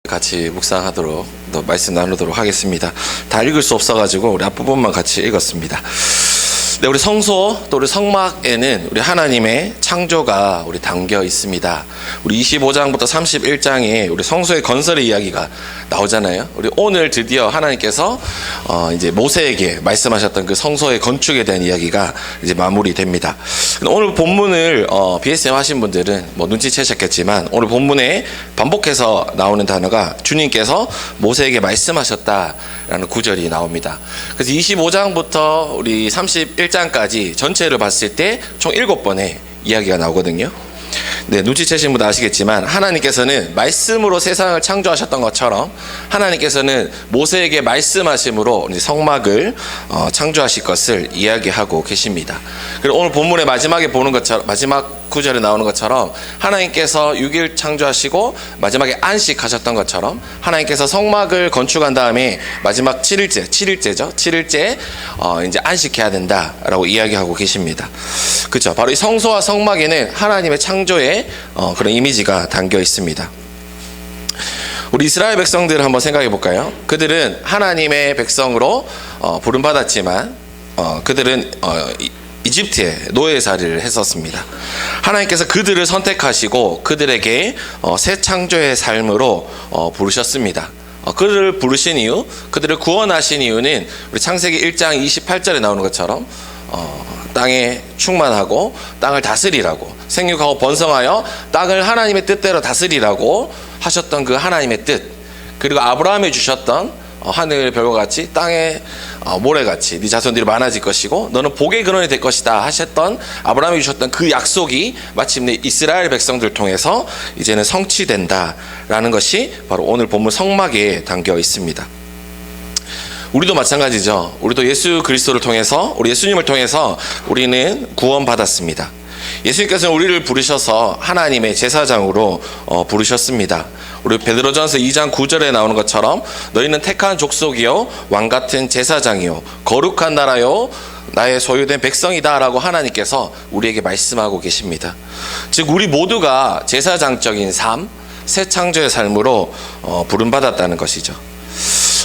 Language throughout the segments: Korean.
같이 묵상하도록 또 말씀 나누도록 하겠습니다. 다 읽을 수 없어가지고 우리 앞부분만 같이 읽었습니다. 네, 우리 성소 또 우리 성막에는 우리 하나님의 창조가 우리 담겨 있습니다. 우리 25장부터 31장에 우리 성소의 건설의 이야기가 나오잖아요. 우리 오늘 드디어 하나님께서 이제 모세에게 말씀하셨던 그 성소의 건축에 대한 이야기가 이제 마무리됩니다. 오늘 본문을 BSM 하신 분들은 뭐 눈치채셨겠지만 오늘 본문에 반복해서 나오는 단어가 주님께서 모세에게 말씀하셨다라는 구절이 나옵니다. 그래서 25장부터 우리 31장까지 전체를 봤을 때 총 7번의 이야기가 나오거든요. 네, 눈치채신 분도 아시겠지만 하나님께서는 말씀으로 세상을 창조하셨던 것처럼 하나님께서는 모세에게 말씀하심으로 성막을 창조하실 것을 이야기하고 계십니다. 그리고 오늘 본문의 마지막에 보는 것처럼 마지막 구절에 나오는 것처럼 하나님께서 6일 창조하시고 마지막에 안식하셨던 것처럼 하나님께서 성막을 건축한 다음에 마지막 7일째 이제 안식해야 된다라고 이야기하고 계십니다. 그렇죠? 바로 이 성소와 성막에는 하나님의 창조의 그런 이미지가 담겨 있습니다. 우리 이스라엘 백성들을 한번 생각해 볼까요? 그들은 하나님의 백성으로 부름받았지만 그들은 이집트에 노예살이를 했었습니다. 하나님께서 그들을 선택하시고 그들에게 새 창조의 삶으로 부르셨습니다. 그들을 부르신 이유, 그들을 구원하신 이유는 우리 창세기 1장 28절에 나오는 것처럼 땅에 충만하고 땅을 다스리라고, 생육하고 번성하여 땅을 하나님의 뜻대로 다스리라고 하셨던 그 하나님의 뜻, 그리고 아브라함이 주셨던 하늘 별과 같이 땅에 모래같이 네 자손들이 많아질 것이고 너는 복의 근원이 될 것이다 하셨던 아브라함이 주셨던 그 약속이 마침내 이스라엘 백성들을 통해서 이제는 성취된다라는 것이 바로 오늘 본문 성막에 담겨 있습니다. 우리도 마찬가지죠. 우리도 예수 그리스도를 통해서, 우리 예수님을 통해서 우리는 구원받았습니다. 예수님께서는 우리를 부르셔서 하나님의 제사장으로 부르셨습니다. 우리 베드로전서 2장 9절에 나오는 것처럼 너희는 택한 족속이요 왕같은 제사장이요 거룩한 나라요 나의 소유된 백성이다 라고 하나님께서 우리에게 말씀하고 계십니다. 즉 우리 모두가 제사장적인 삶, 새 창조의 삶으로 부름받았다는 것이죠.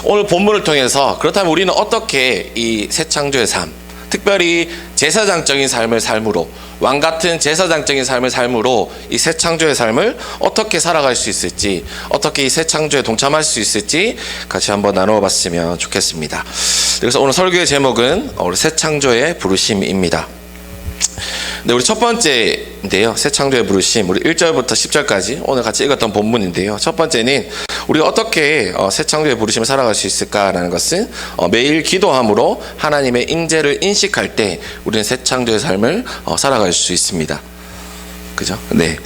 오늘 본문을 통해서 그렇다면 우리는 어떻게 이 새 창조의 삶, 특별히 제사장적인 삶을 삶으로, 왕같은 제사장적인 삶을 삶으로 이 새 창조의 삶을 어떻게 살아갈 수 있을지, 어떻게 이 새 창조에 동참할 수 있을지 같이 한번 나누어 봤으면 좋겠습니다. 그래서 오늘 설교의 제목은 우리 새 창조의 부르심입니다. 네, 우리 첫 번째인데요. 새 창조의 부르심, 우리 1절부터 10절까지 오늘 같이 읽었던 본문인데요. 첫 번째는 우리가 어떻게 새 창조의 부르심을 살아갈 수 있을까라는 것은 매일 기도함으로 하나님의 인재를 인식할 때 우리는 새 창조의 삶을 살아갈 수 있습니다. 그죠? 네.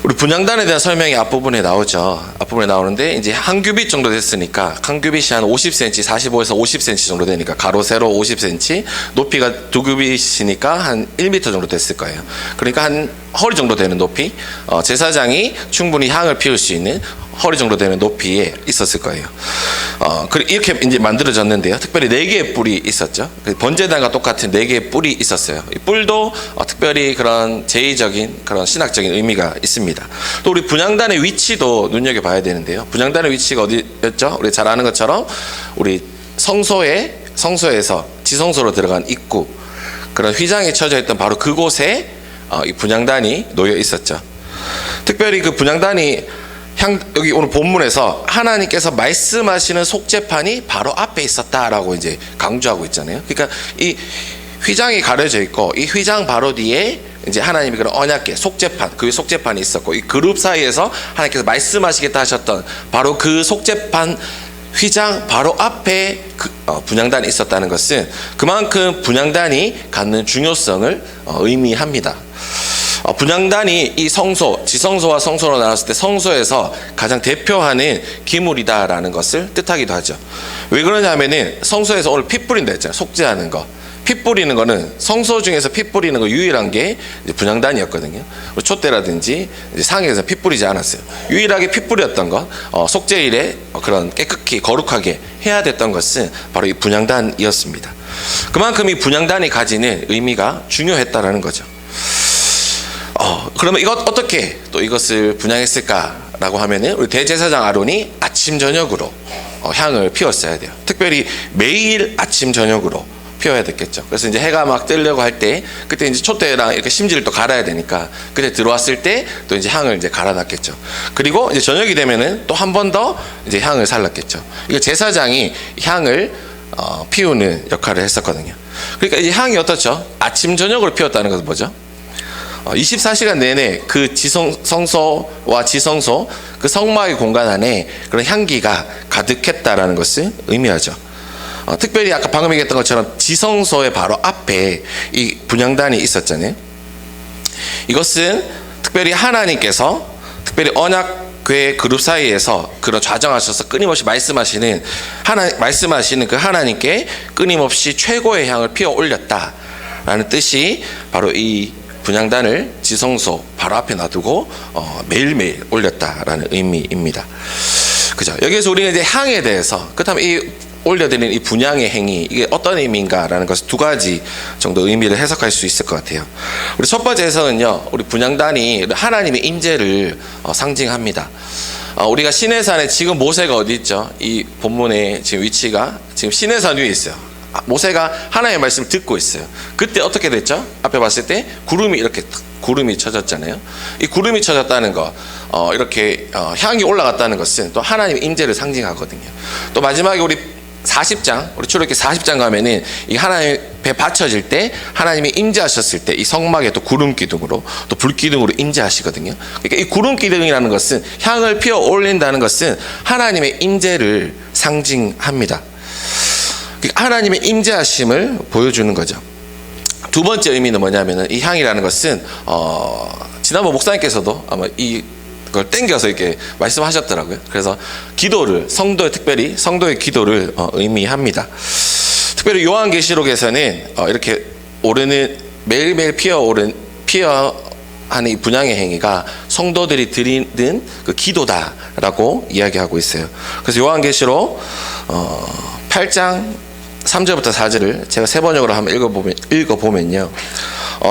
우리 분향단에 대한 설명이 앞부분에 나오죠. 앞부분에 나오는데 이제 한 규빗 정도 됐으니까 한 규빗이 한 50cm, 45에서 50cm 정도 되니까 가로 세로 50cm, 높이가 두 규빗이니까 한 1m 정도 됐을 거예요. 그러니까 한 허리 정도 되는 높이, 제사장이 충분히 향을 피울 수 있는 허리 정도 되는 높이에 있었을 거예요. 이렇게 이제 만들어졌는데요. 특별히 4개의 뿔이 있었죠. 번제단과 똑같은 4개의 뿔이 있었어요. 이 뿔도 특별히 그런 제의적인 그런 신학적인 의미가 있습니다. 또 우리 분향단의 위치도 눈여겨봐야 되는데요. 분향단의 위치가 어디였죠? 우리 잘 아는 것처럼 우리 성소에서 지성소로 들어간 입구, 그런 휘장이 쳐져 있던 바로 그곳에 이 분향단이 놓여 있었죠. 특별히 그 분향단이 여기 오늘 본문에서 하나님께서 말씀하시는 속죄판이 바로 앞에 있었다라고 이제 강조하고 있잖아요. 그러니까 이 휘장이 가려져 있고 이 휘장 바로 뒤에 이제 하나님이 그런 언약궤 속죄판, 그 속죄판이 있었고 이 그룹 사이에서 하나님께서 말씀하시겠다 하셨던 바로 그 속죄판 휘장 바로 앞에 분향단이 있었다는 것은 그만큼 분향단이 갖는 중요성을 의미합니다. 분향단이 이 성소, 지성소와 성소로 나눴을 때 성소에서 가장 대표하는 기물이다라는 것을 뜻하기도 하죠. 왜 그러냐면은 성소에서 오늘 피 뿌린다 했잖아요. 속죄하는 거. 피 뿌리는 거는 성소 중에서 피 뿌리는 거 유일한 게 분향단이었거든요. 촛대라든지 상에서 피 뿌리지 않았어요. 유일하게 피 뿌렸던 것, 속죄일에 그런 깨끗이 거룩하게 해야 됐던 것은 바로 이 분향단이었습니다. 그만큼 이 분향단이 가지는 의미가 중요했다라는 거죠. 그러면 이것 어떻게 또 이것을 분향했을까라고 하면은 우리 대제사장 아론이 아침 저녁으로 향을 피웠어야 돼요. 특별히 매일 아침 저녁으로 피워야 됐겠죠. 그래서 이제 해가 막 뜨려고 할 때 그때 이제 촛대랑 이렇게 심지를 또 갈아야 되니까 그때 들어왔을 때 또 이제 향을 이제 갈아놨겠죠. 그리고 이제 저녁이 되면은 또 한 번 더 이제 향을 살랐겠죠. 이거 제사장이 향을 피우는 역할을 했었거든요. 그러니까 이제 향이 어떻죠? 아침 저녁으로 피웠다는 것은 뭐죠? 24시간 내내 그 성소와 지성소 그 성막의 공간 안에 그런 향기가 가득했다라는 것을 의미하죠. 특별히 아까 방금 얘기했던 것처럼 지성소의 바로 앞에 이 분향단이 있었잖아요. 이것은 특별히 하나님께서 특별히 언약궤 그룹 사이에서 그런 좌정하셔서 끊임없이 말씀하시는 그 하나님께 끊임없이 최고의 향을 피워 올렸다라는 뜻이 바로 이 분향단을 지성소 바로 앞에 놔두고 매일매일 올렸다라는 의미입니다. 그죠? 여기에서 우리는 이제 향에 대해서 그렇다면 이 올려드리는 이 분향의 행위 이게 어떤 의미인가라는 것을 두 가지 정도 의미를 해석할 수 있을 것 같아요. 우리 첫 번째 해석은요, 우리 분향단이 하나님의 임재를 상징합니다. 우리가 시내산에 지금 모세가 어디 있죠? 이 본문의 지금 위치가 지금 시내산 위에 있어요. 모세가 하나님의 말씀을 듣고 있어요. 그때 어떻게 됐죠? 앞에 봤을 때 구름이 이렇게 구름이 쳐졌잖아요. 이 구름이 쳐졌다는 거, 이렇게 향이 올라갔다는 것은 또 하나님의 임재를 상징하거든요. 또 마지막에 우리 40장, 우리 출애굽기 40장 가면은 이 하나님 배 받쳐질 때 하나님이 임재하셨을 때 이 성막에 또 구름 기둥으로 또 불 기둥으로 임재하시거든요. 그러니까 이 구름 기둥이라는 것은 향을 피워 올린다는 것은 하나님의 임재를 상징합니다. 하나님의 임재하심을 보여주는 거죠. 두 번째 의미는 뭐냐면은 이 향이라는 것은 지난번 목사님께서도 아마 그걸 땡겨서 이렇게 말씀하셨더라고요. 그래서 기도를 특별히 성도의 기도를 의미합니다. 특별히 요한계시록에서는 이렇게 오르는 매일매일 피어하는 이 분향의 행위가 성도들이 드리는 그 기도다라고 이야기하고 있어요. 그래서 요한계시록 8장 3절부터 4절을 제가 세 번역으로 한번 읽어보면요.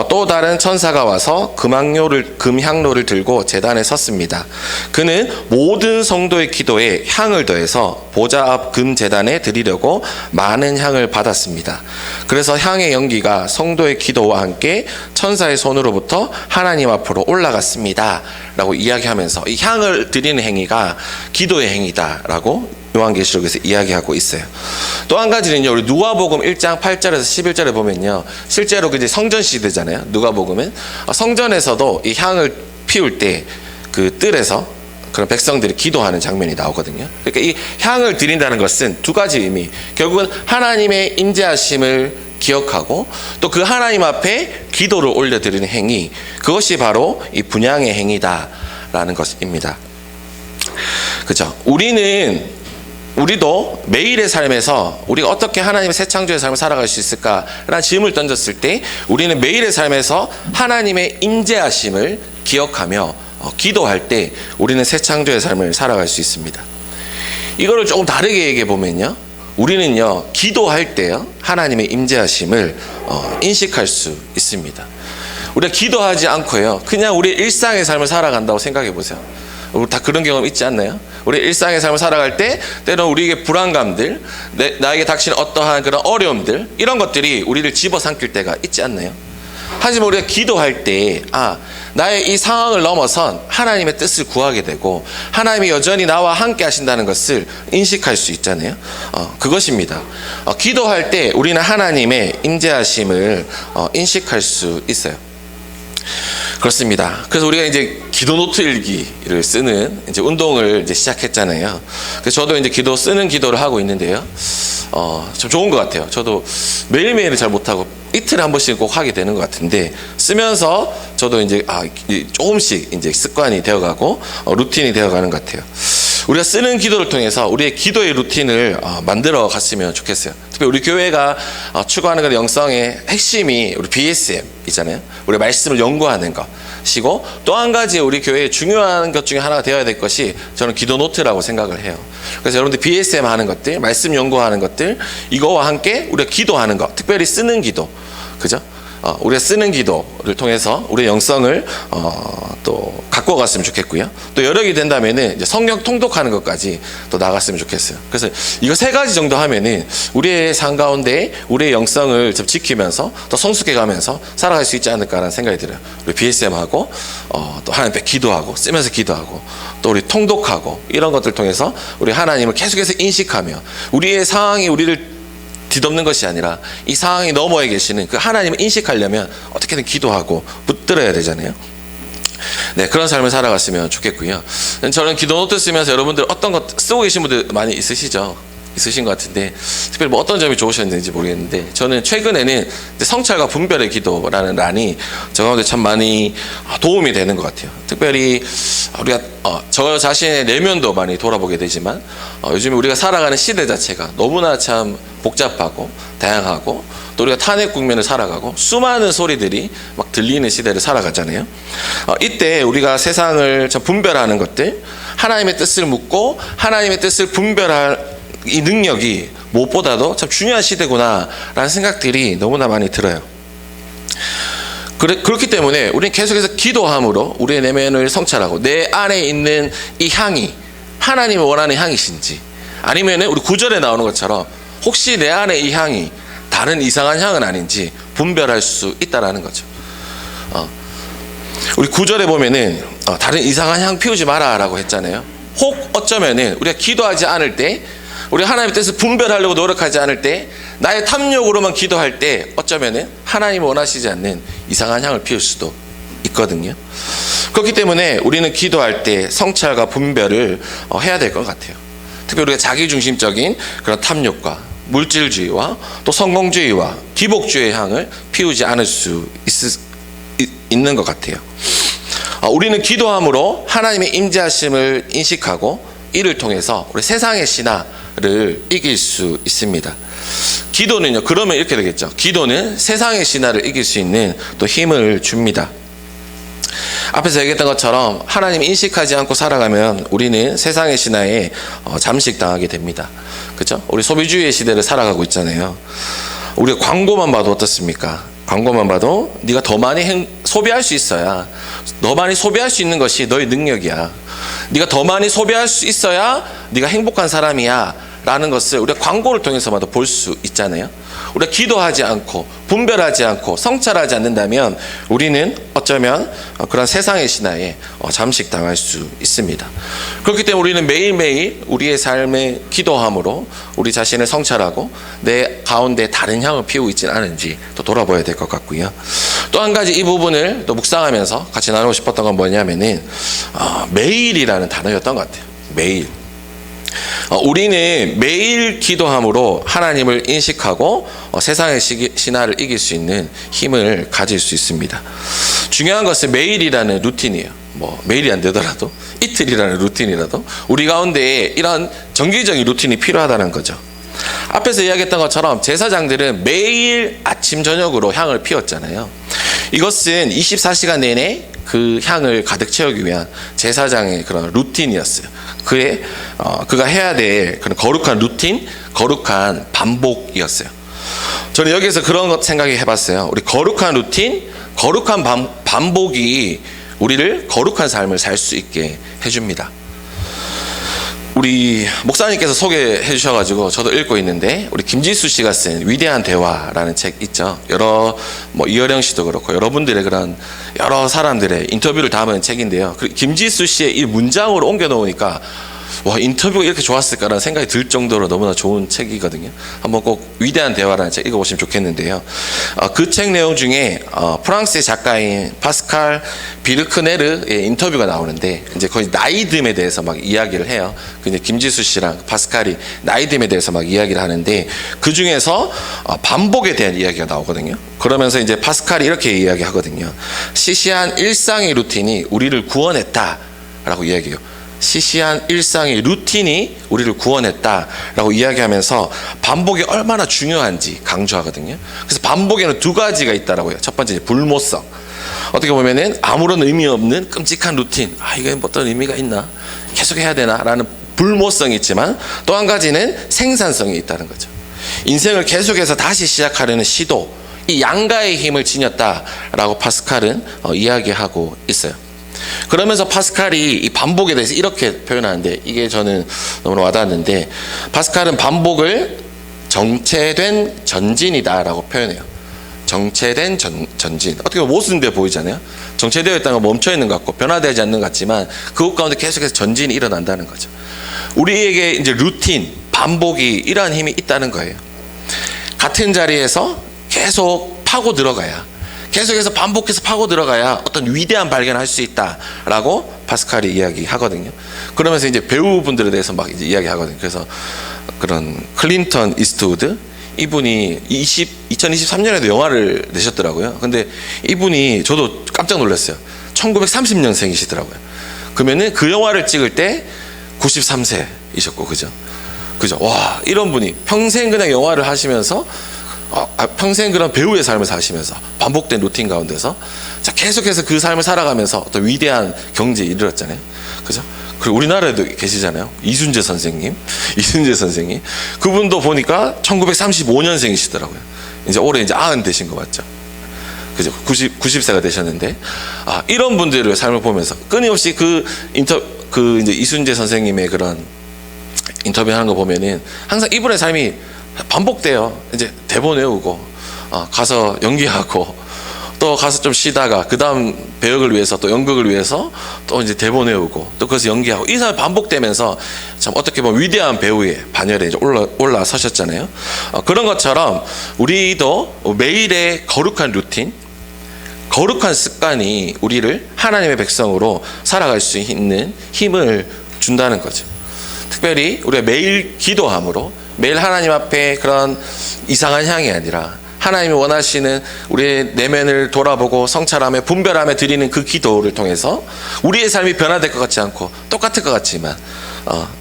또 다른 천사가 와서 금향로를 들고 제단에 섰습니다. 그는 모든 성도의 기도에 향을 더해서 보좌 앞 금제단에 드리려고 많은 향을 받았습니다. 그래서 향의 연기가 성도의 기도와 함께 천사의 손으로부터 하나님 앞으로 올라갔습니다. 라고 이야기하면서 이 향을 드리는 행위가 기도의 행위다라고 요한계시록에서 이야기하고 있어요. 또 한 가지는요, 우리 누가복음 1장 8절에서 11절에 보면요, 실제로 이제 성전 시대잖아요. 누가복음은 성전에서도 이 향을 피울 때 그 뜰에서 그런 백성들이 기도하는 장면이 나오거든요. 그러니까 이 향을 드린다는 것은 두 가지 의미, 결국은 하나님의 임재하심을 기억하고 또 그 하나님 앞에 기도를 올려드리는 행위, 그것이 바로 이 분향의 행위다라는 것입니다. 그죠? 우리도 매일의 삶에서 우리가 어떻게 하나님의 새 창조의 삶을 살아갈 수 있을까라는 질문을 던졌을 때 우리는 매일의 삶에서 하나님의 임재하심을 기억하며 기도할 때 우리는 새 창조의 삶을 살아갈 수 있습니다. 이거를 조금 다르게 얘기해 보면요, 우리는요 기도할 때요 하나님의 임재하심을 인식할 수 있습니다. 우리가 기도하지 않고요 그냥 우리 일상의 삶을 살아간다고 생각해 보세요. 우리 다 그런 경험 있지 않나요? 우리 일상의 삶을 살아갈 때 때로는 우리에게 불안감들, 나에게 닥치는 어떠한 그런 어려움들, 이런 것들이 우리를 집어삼킬 때가 있지 않나요? 하지만 우리가 기도할 때 나의 이 상황을 넘어선 하나님의 뜻을 구하게 되고 하나님이 여전히 나와 함께 하신다는 것을 인식할 수 있잖아요. 그것입니다. 기도할 때 우리는 하나님의 임재하심을 인식할 수 있어요. 그렇습니다. 그래서 우리가 이제 기도 노트 일기를 쓰는 이제 운동을 이제 시작했잖아요. 그래서 저도 이제 기도를 하고 있는데요. 참 좋은 것 같아요. 저도 매일매일은 잘 못하고 이틀에 한 번씩 꼭 하게 되는 것 같은데, 쓰면서 저도 이제 조금씩 이제 습관이 되어가고 루틴이 되어가는 것 같아요. 우리가 쓰는 기도를 통해서 우리의 기도의 루틴을 만들어 갔으면 좋겠어요. 특히 우리 교회가 추구하는 그 영성의 핵심이 우리 BSM이잖아요. 우리 말씀을 연구하는 것이고, 또 한 가지 우리 교회의 중요한 것 중에 하나가 되어야 될 것이 저는 기도 노트라고 생각을 해요. 그래서 여러분들 BSM 하는 것들, 말씀 연구하는 것들, 이거와 함께 우리가 기도하는 것, 특별히 쓰는 기도, 그죠? 우리가 쓰는 기도를 통해서 우리의 영성을 또 갖고 갔으면 좋겠고요. 또 여력이 된다면은 이제 성경 통독하는 것까지 또 나갔으면 좋겠어요. 그래서 이거 3가지 정도 하면은 우리의 삶 가운데 우리의 영성을 좀 지키면서 또 성숙해 가면서 살아갈 수 있지 않을까라는 생각이 들어요. 우리 BSM하고 또 하나님 앞에 기도하고 쓰면서 기도하고 또 우리 통독하고 이런 것들 통해서 우리 하나님을 계속해서 인식하며 우리의 상황이 우리를 뒤덮는 것이 아니라 이 상황이 너머에 계시는 그 하나님을 인식하려면 어떻게든 기도하고 붙들어야 되잖아요. 네, 그런 삶을 살아갔으면 좋겠고요. 저는 기도 노트 쓰면서 여러분들 어떤 것 쓰고 계신 분들 많이 있으신 것 같은데 특별히 뭐 어떤 점이 좋으셨는지 모르겠는데 저는 최근에는 성찰과 분별의 기도라는 란이 저 가운데 참 많이 도움이 되는 것 같아요. 특별히 우리가 저 자신의 내면도 많이 돌아보게 되지만 요즘 우리가 살아가는 시대 자체가 너무나 참 복잡하고 다양하고 또 우리가 탄핵 국면을 살아가고 수많은 소리들이 막 들리는 시대를 살아가잖아요. 이때 우리가 세상을 참 분별하는 것들, 하나님의 뜻을 묻고 하나님의 뜻을 분별할 이 능력이 무엇보다도 참 중요한 시대구나라는 생각들이 너무나 많이 들어요. 그렇기 때문에 우리는 계속해서 기도함으로 우리의 내면을 성찰하고 내 안에 있는 이 향이 하나님이 원하는 향이신지 아니면 우리 9절에 나오는 것처럼 혹시 내 안에 이 향이 다른 이상한 향은 아닌지 분별할 수 있다라는 거죠. 우리 9절에 보면은 다른 이상한 향 피우지 마라 라고 했잖아요. 혹 어쩌면은 우리가 기도하지 않을 때 우리 하나님의 뜻을 분별하려고 노력하지 않을 때 나의 탐욕으로만 기도할 때 어쩌면은 하나님이 원하시지 않는 이상한 향을 피울 수도 있거든요. 그렇기 때문에 우리는 기도할 때 성찰과 분별을 해야 될 것 같아요. 특히 우리가 자기중심적인 그런 탐욕과 물질주의와 또 성공주의와 기복주의의 향을 피우지 않을 수 있는 것 같아요. 우리는 기도함으로 하나님의 임재하심을 인식하고 이를 통해서 우리 세상의 신화를 이길 수 있습니다. 기도는요, 그러면 이렇게 되겠죠. 기도는 세상의 신화를 이길 수 있는 또 힘을 줍니다. 앞에서 얘기했던 것처럼 하나님 인식하지 않고 살아가면 우리는 세상의 신화에 잠식당하게 됩니다. 그렇죠? 우리 소비주의의 시대를 살아가고 있잖아요. 우리가 광고만 봐도 어떻습니까? 광고만 봐도 네가 더 많이 소비할 수 있어야, 더 많이 소비할 수 있는 것이 너의 능력이야. 네가 더 많이 소비할 수 있어야 네가 행복한 사람이야 라는 것을 우리가 광고를 통해서마다 볼 수 있잖아요. 우리가 기도하지 않고 분별하지 않고 성찰하지 않는다면 우리는 어쩌면 그런 세상의 신화에 잠식당할 수 있습니다. 그렇기 때문에 우리는 매일매일 우리의 삶에 기도함으로 우리 자신을 성찰하고 내 가운데 다른 향을 피우고 있지는 않은지 또 돌아봐야 될 것 같고요. 또 한 가지 이 부분을 또 묵상하면서 같이 나누고 싶었던 건 뭐냐면은 매일이라는 단어였던 것 같아요. 매일. 우리는 매일 기도함으로 하나님을 인식하고 세상의 신화를 이길 수 있는 힘을 가질 수 있습니다. 중요한 것은 매일이라는 루틴이에요. 뭐 매일이 안 되더라도 이틀이라는 루틴이라도 우리 가운데 이런 정기적인 루틴이 필요하다는 거죠. 앞에서 이야기했던 것처럼 제사장들은 매일 아침 저녁으로 향을 피웠잖아요. 이것은 24시간 내내 그 향을 가득 채우기 위한 제사장의 그런 루틴이었어요. 그가 해야 될 그런 거룩한 루틴, 거룩한 반복이었어요. 저는 여기서 그런 것 생각해 봤어요. 우리 거룩한 루틴, 거룩한 반복이 우리를 거룩한 삶을 살 수 있게 해줍니다. 우리 목사님께서 소개해 주셔가지고 저도 읽고 있는데 우리 김지수 씨가 쓴 위대한 대화라는 책 있죠. 이어령 씨도 그렇고 여러분들의 그런 여러 사람들의 인터뷰를 담은 책인데요. 김지수 씨의 이 문장으로 옮겨 놓으니까 와, 인터뷰가 이렇게 좋았을까라는 생각이 들 정도로 너무나 좋은 책이거든요. 한번 꼭 위대한 대화라는 책 읽어보시면 좋겠는데요. 그 책 내용 중에 프랑스의 작가인 파스칼 비르크네르의 인터뷰가 나오는데 이제 거의 나이듦에 대해서 막 이야기를 해요. 근데 김지수 씨랑 파스칼이 나이듦에 대해서 막 이야기를 하는데 그 중에서 반복에 대한 이야기가 나오거든요. 그러면서 이제 파스칼이 이렇게 이야기하거든요. 시시한 일상의 루틴이 우리를 구원했다라고 이야기해요. 시시한 일상의 루틴이 우리를 구원했다라고 이야기하면서 반복이 얼마나 중요한지 강조하거든요. 그래서 반복에는 2가지가 있다라고 해요. 첫 번째 불모성. 어떻게 보면은 아무런 의미 없는 끔찍한 루틴. 이게 어떤 의미가 있나? 계속 해야 되나라는 불모성이 있지만 또 한 가지는 생산성이 있다는 거죠. 인생을 계속해서 다시 시작하려는 시도, 이 양가의 힘을 지녔다라고 파스칼은 이야기하고 있어요. 그러면서 파스칼이 이 반복에 대해서 이렇게 표현하는데, 이게 저는 너무 와닿았는데, 파스칼은 반복을 정체된 전진이다라고 표현해요. 정체된 전진. 어떻게 보면 모순돼 보이잖아요. 정체되어 있다는 건 멈춰 있는 것 같고 변화되지 않는 것 같지만 그것 가운데 계속해서 전진이 일어난다는 거죠. 우리에게 이제 루틴, 반복이 이러한 힘이 있다는 거예요. 같은 자리에서 계속 파고 들어가야, 계속해서 반복해서 파고 들어가야 어떤 위대한 발견을 할 수 있다라고 파스칼이 이야기하거든요. 그러면서 이제 배우분들에 대해서 막 이제 이야기하거든요. 그래서 그런 클린턴 이스트우드, 이분이 2023년에도 영화를 내셨더라고요. 근데 이분이, 저도 깜짝 놀랐어요. 1930년생이시더라고요. 그러면은 그 영화를 찍을 때 93세이셨고, 그죠? 와, 이런 분이 평생 그냥 영화를 하시면서, 평생 그런 배우의 삶을 사시면서 반복된 루틴 가운데서 계속해서 그 삶을 살아가면서 어떤 위대한 경지에 이르렀잖아요. 그죠? 그리고 우리나라에도 계시잖아요. 이순재 선생님. 그분도 보니까 1935년생이시더라고요. 이제 올해 이제 90 되신 거 맞죠? 그죠? 90세가 되셨는데, 이런 분들의 삶을 보면서 끊임없이 이제 이순재 선생님의 그런 인터뷰하는 거 보면은 항상 이분의 삶이 반복돼요. 이제 대본 외우고, 가서 연기하고, 또 가서 좀 쉬다가 그 다음 배역을 위해서 또 연극을 위해서 또 이제 대본 외우고 또 거기서 연기하고, 이 사람이 반복되면서 참 어떻게 보면 위대한 배우의 반열에 이제 올라서셨잖아요. 그런 것처럼 우리도 매일의 거룩한 루틴, 거룩한 습관이 우리를 하나님의 백성으로 살아갈 수 있는 힘을 준다는 거죠. 특별히 우리가 매일 기도함으로, 매일 하나님 앞에 그런 이상한 향이 아니라 하나님이 원하시는 우리의 내면을 돌아보고 성찰하며 분별하며 드리는 그 기도를 통해서 우리의 삶이 변화될 것 같지 않고 똑같을 것 같지만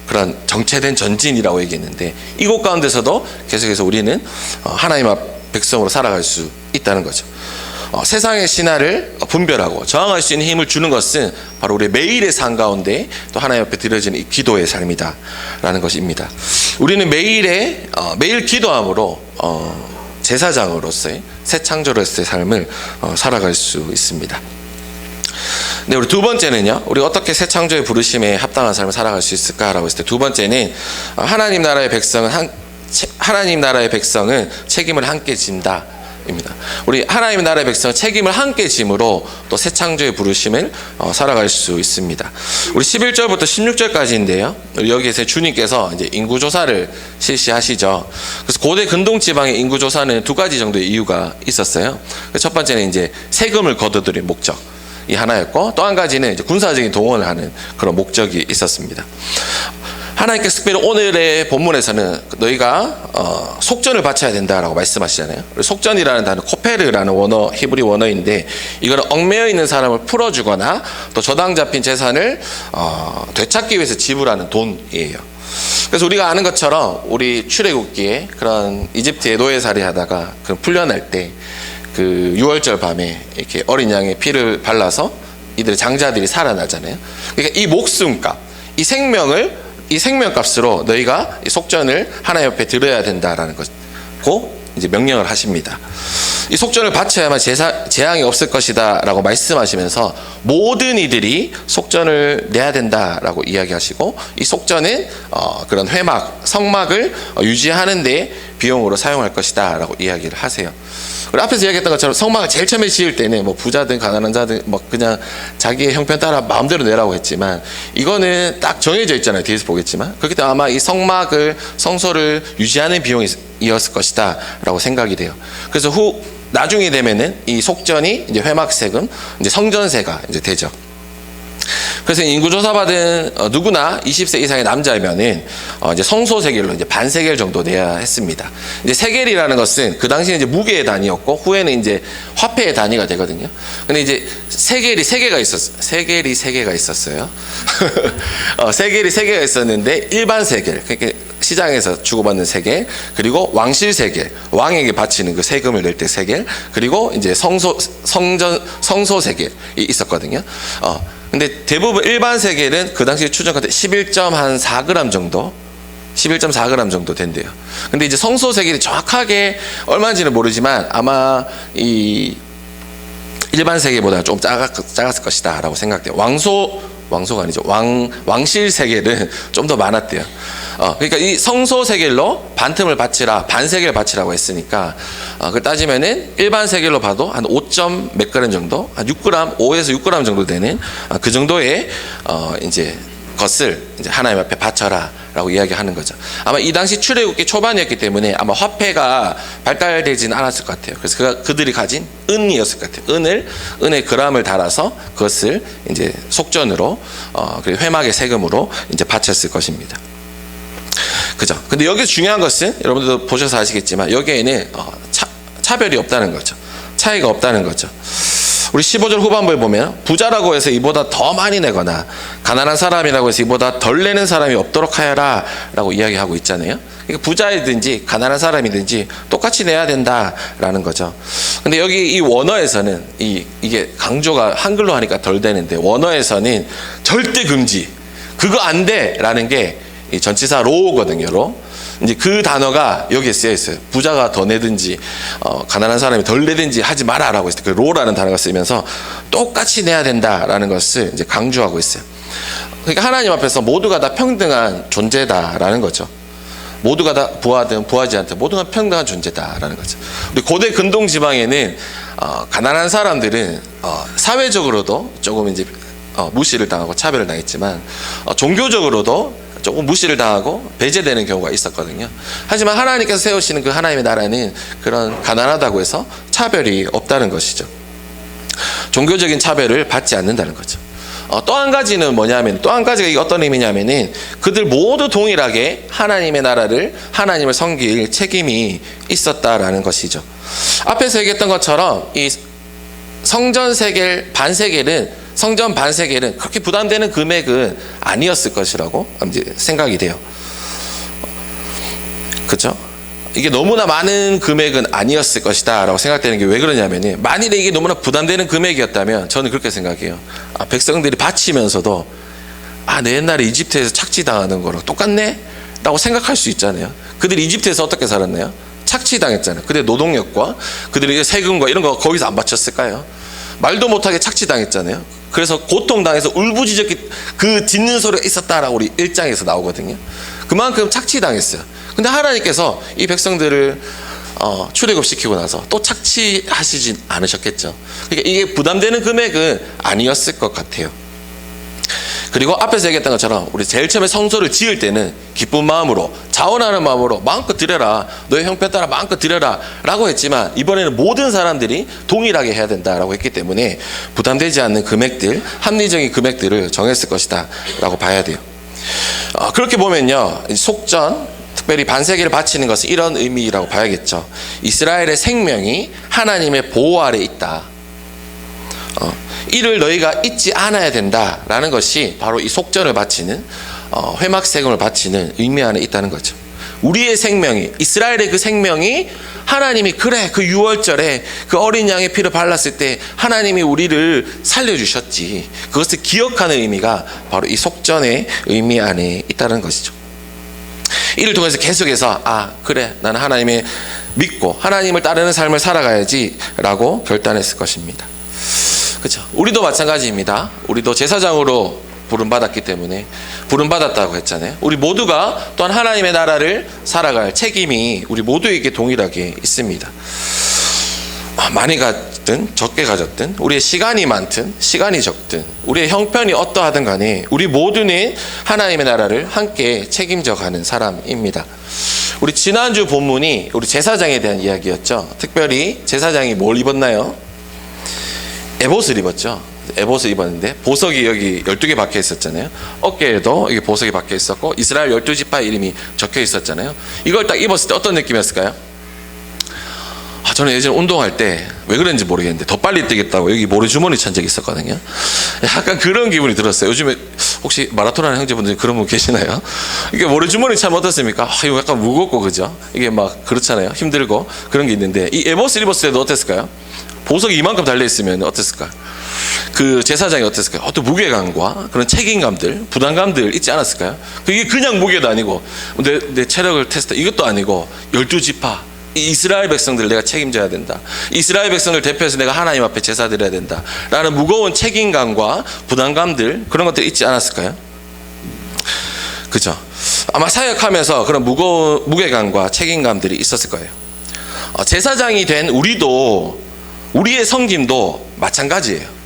그런 정체된 전진이라고 얘기했는데, 이곳 가운데서도 계속해서 우리는 하나님 앞 백성으로 살아갈 수 있다는 거죠. 세상의 신화를 분별하고 저항할 수 있는 힘을 주는 것은 바로 우리의 매일의 삶 가운데 또 하나님 앞에 드려지는 이 기도의 삶이다라는 것입니다. 우리는 매일 기도함으로 제사장으로서의 새 창조로서의 삶을 살아갈 수 있습니다. 네, 우리 두 번째는요, 우리 어떻게 새 창조의 부르심에 합당한 삶을 살아갈 수 있을까라고 했을 때, 두 번째는 하나님 나라의 백성은 책임을 함께 진다. 입니다. 우리 하나님 나라의 백성은 책임을 함께 짐으로 또 새 창조의 부르심을 살아갈 수 있습니다. 우리 11절부터 16절까지인데요. 여기에서 주님께서 이제 인구조사를 실시하시죠. 그래서 고대 근동 지방의 인구조사는 두 가지 정도의 이유가 있었어요. 첫 번째는 이제 세금을 거둬들인 목적이 하나였고, 또 한 가지는 이제 군사적인 동원을 하는 그런 목적이 있었습니다. 하나님께서 특별히 오늘의 본문에서는 너희가 속전을 바쳐야 된다라고 말씀하시잖아요. 속전이라는 단어, 코페르라는 원어, 히브리 원어인데, 이거는 얽매여 있는 사람을 풀어주거나 또 저당 잡힌 재산을 되찾기 위해서 지불하는 돈이에요. 그래서 우리가 아는 것처럼 우리 출애굽기에 그런 이집트에 노예살이 하다가 그 풀려날 때 그 6월절 밤에 이렇게 어린 양의 피를 발라서 이들의 장자들이 살아나잖아요. 그러니까 이 목숨값, 이 생명값으로 너희가 이 속전을 하나님 옆에 드려야 된다라는 것고 이제 명령을 하십니다. 이 속전을 바쳐야만 재앙이 없을 것이다라고 말씀하시면서 모든 이들이 속전을 내야 된다라고 이야기하시고, 이 속전은 그런 성막을 유지하는 데 비용으로 사용할 것이다라고 이야기를 하세요. 우리 앞에서 이야기했던 것처럼 성막을 제일 처음에 지을 때는 뭐 부자든 가난한 자든 뭐 그냥 자기의 형편 따라 마음대로 내라고 했지만, 이거는 딱 정해져 있잖아요. 뒤에서 보겠지만. 그렇기 때문에 아마 이 성소를 유지하는 비용이었을 것이다 라고 생각이 돼요. 그래서 나중에 되면은 이 속전이 이제 회막세금, 이제 성전세가 이제 되죠. 그래서 인구조사 받은 누구나 20세 이상의 남자면은 이제 성소세겔로 이제 반세겔 정도 내야 했습니다. 이제 세겔이라는 것은 그 당시에 이제 무게의 단위였고, 후에는 이제 화폐의 단위가 되거든요. 근데 이제 세겔이 세 개가 있었어요. 세겔이 세 개가 있었는데, 일반 세겔, 그러니까 시장에서 주고받는 세겔, 그리고 왕실 세겔, 왕에게 바치는 그 세금을 낼 때 세겔, 그리고 이제 성소 세겔이 있었거든요. 근데 대부분 일반 세겔은 그 당시에 추정할 때 11.4g 정도 11.4g 정도 된대요. 근데 이제 성소 세겔이 정확하게 얼마인지는 모르지만 아마 이 일반 세겔보다 좀 작았을 것이다 라고 생각돼요. 왕소가 아니죠. 왕실 세겔은 좀 더 많았대요. 그러니까 이 성소 세겔로 반틈을 바치라, 반세겔 바치라고 했으니까, 그 따지면은 일반 세겔로 봐도 한 5점 몇 그램 정도, 한 6g, 5에서 6g 정도 되는 그 정도의 이제 것을 이제 하나님 앞에 바쳐라 라고 이야기하는 거죠. 아마 이 당시 출애굽기 초반이었기 때문에 아마 화폐가 발달되지는 않았을 것 같아요. 그래서 그들이 가진 은이었을 것 같아요. 은의 그람을 달아서 그것을 이제 속전으로 그리고 회막의 세금으로 이제 바쳤을 것입니다. 그죠? 근데 여기서 중요한 것은 여러분들도 보셔서 아시겠지만 여기에는 차별이 없다는 거죠. 차이가 없다는 거죠. 우리 15절 후반부에 보면 부자라고 해서 이보다 더 많이 내거나 가난한 사람이라고 해서 이보다 덜 내는 사람이 없도록 하여라 라고 이야기하고 있잖아요. 그러니까 부자이든지 가난한 사람이든지 똑같이 내야 된다라는 거죠. 근데 여기 이 원어에서는 이게 강조가 한글로 하니까 덜 되는데 원어에서는 절대 금지, 그거 안 돼라는 게 이 전치사 로거든요. 로. 이제 그 단어가 여기에 쓰여 있어요. 부자가 더 내든지 가난한 사람이 덜 내든지 하지 마라라고 했어요. 그 로라는 단어가 쓰이면서 똑같이 내야 된다라는 것을 이제 강조하고 있어요. 그러니까 하나님 앞에서 모두가 다 평등한 존재다라는 거죠. 모두가 다 부하든 부하지 않든 모두가 평등한 존재다라는 거죠. 우리 고대 근동 지방에는 가난한 사람들은 사회적으로도 조금 이제 무시를 당하고 차별을 당했지만 종교적으로도 조금 무시를 당하고 배제되는 경우가 있었거든요. 하지만 하나님께서 세우시는 그 하나님의 나라는 그런 가난하다고 해서 차별이 없다는 것이죠. 종교적인 차별을 받지 않는다는 거죠. 또 한 가지는 뭐냐면, 또 한 가지가 이게 어떤 의미냐면은 그들 모두 동일하게 하나님의 나라를, 하나님을 섬길 책임이 있었다라는 것이죠. 앞에서 얘기했던 것처럼 이 성전 세겔, 반세겔은 성전 반세겔은 그렇게 부담되는 금액은 아니었을 것이라고 이제 생각이 돼요. 그렇죠? 이게 너무나 많은 금액은 아니었을 것이다 라고 생각되는 게 왜 그러냐면요, 만일에 이게 너무나 부담되는 금액이었다면 저는 그렇게 생각해요. 백성들이 바치면서도 내 옛날에 이집트에서 착취당하는 거랑 똑같네? 라고 생각할 수 있잖아요. 그들이 이집트에서 어떻게 살았나요? 착취당했잖아요. 그들의 노동력과 그들의 세금과 이런 거 거기서 안 바쳤을까요? 말도 못하게 착취당했잖아요. 그래서 고통당해서 울부짖었기, 그 짖는 소리가 있었다라고 우리 1장에서 나오거든요. 그만큼 착취당했어요. 근데 하나님께서 이 백성들을 출애굽시키고 나서 또 착취하시진 않으셨겠죠. 그러니까 이게 부담되는 금액은 아니었을 것 같아요. 그리고 앞에서 얘기했던 것처럼 우리 제일 처음에 성소를 지을 때는 기쁜 마음으로, 자원하는 마음으로 마음껏 드려라, 너의 형편 따라 마음껏 드려라 라고 했지만 이번에는 모든 사람들이 동일하게 해야 된다라고 했기 때문에 부담되지 않는 금액들, 합리적인 금액들을 정했을 것이다 라고 봐야 돼요. 그렇게 보면요, 속전, 특별히 반세겔을 바치는 것은 이런 의미라고 봐야겠죠. 이스라엘의 생명이 하나님의 보호 아래 있다, 이를 너희가 잊지 않아야 된다라는 것이 바로 이 속전을 바치는, 회막 세금을 바치는 의미 안에 있다는 거죠. 우리의 생명이, 이스라엘의 그 생명이 하나님이, 그래, 그 6월절에 그 어린 양의 피를 발랐을 때 하나님이 우리를 살려주셨지, 그것을 기억하는 의미가 바로 이 속전의 의미 안에 있다는 것이죠. 이를 통해서 계속해서 그래, 나는 하나님을 믿고 하나님을 따르는 삶을 살아가야지 라고 결단했을 것입니다. 그렇죠. 우리도 마찬가지입니다. 우리도 제사장으로 부름받았기 때문에, 부름받았다고 했잖아요. 우리 모두가 또한 하나님의 나라를 살아갈 책임이 우리 모두에게 동일하게 있습니다. 많이 가졌든 적게 가졌든, 우리의 시간이 많든 시간이 적든, 우리의 형편이 어떠하든 간에 우리 모두는 하나님의 나라를 함께 책임져 가는 사람입니다. 우리 지난주 본문이 우리 제사장에 대한 이야기였죠. 특별히 제사장이 뭘 입었나요? 에봇을 입었죠. 에봇을 입었는데 보석이 여기 12개 박혀 있었잖아요. 어깨에도 이게 보석이 박혀 있었고 이스라엘 12지파 이름이 적혀 있었잖아요. 이걸 딱 입었을 때 어떤 느낌이었을까요? 저는 예전에 운동할 때 왜 그런지 모르겠는데 더 빨리 뛰겠다고 여기 모래주머니 찬 적이 있었거든요. 약간 그런 기분이 들었어요. 요즘에 혹시 마라톤 하는 형제분들이 그런 분 계시나요? 이게 모래주머니 차면 어떻습니까? 이거 약간 무겁고, 그죠? 이게 막 그렇잖아요. 힘들고 그런 게 있는데, 이 에봇을 입었을 때도 어땠을까요? 보석이 이만큼 달려있으면 어땠을까요? 그 제사장이 어땠을까요? 어떤 무게감과 그런 책임감들, 부담감들 있지 않았을까요? 그게 그냥 무게도 아니고 내 체력을 테스트, 이것도 아니고 12지파 이스라엘 백성들을 내가 책임져야 된다. 이스라엘 백성을 대표해서 내가 하나님 앞에 제사 드려야 된다 라는 무거운 책임감과 부담감들, 그런 것들이 있지 않았을까요? 그죠? 아마 사역하면서 그런 무거운 무게감과 책임감들이 있었을 거예요. 제사장이 된 우리도, 우리의 섬김도 마찬가지예요.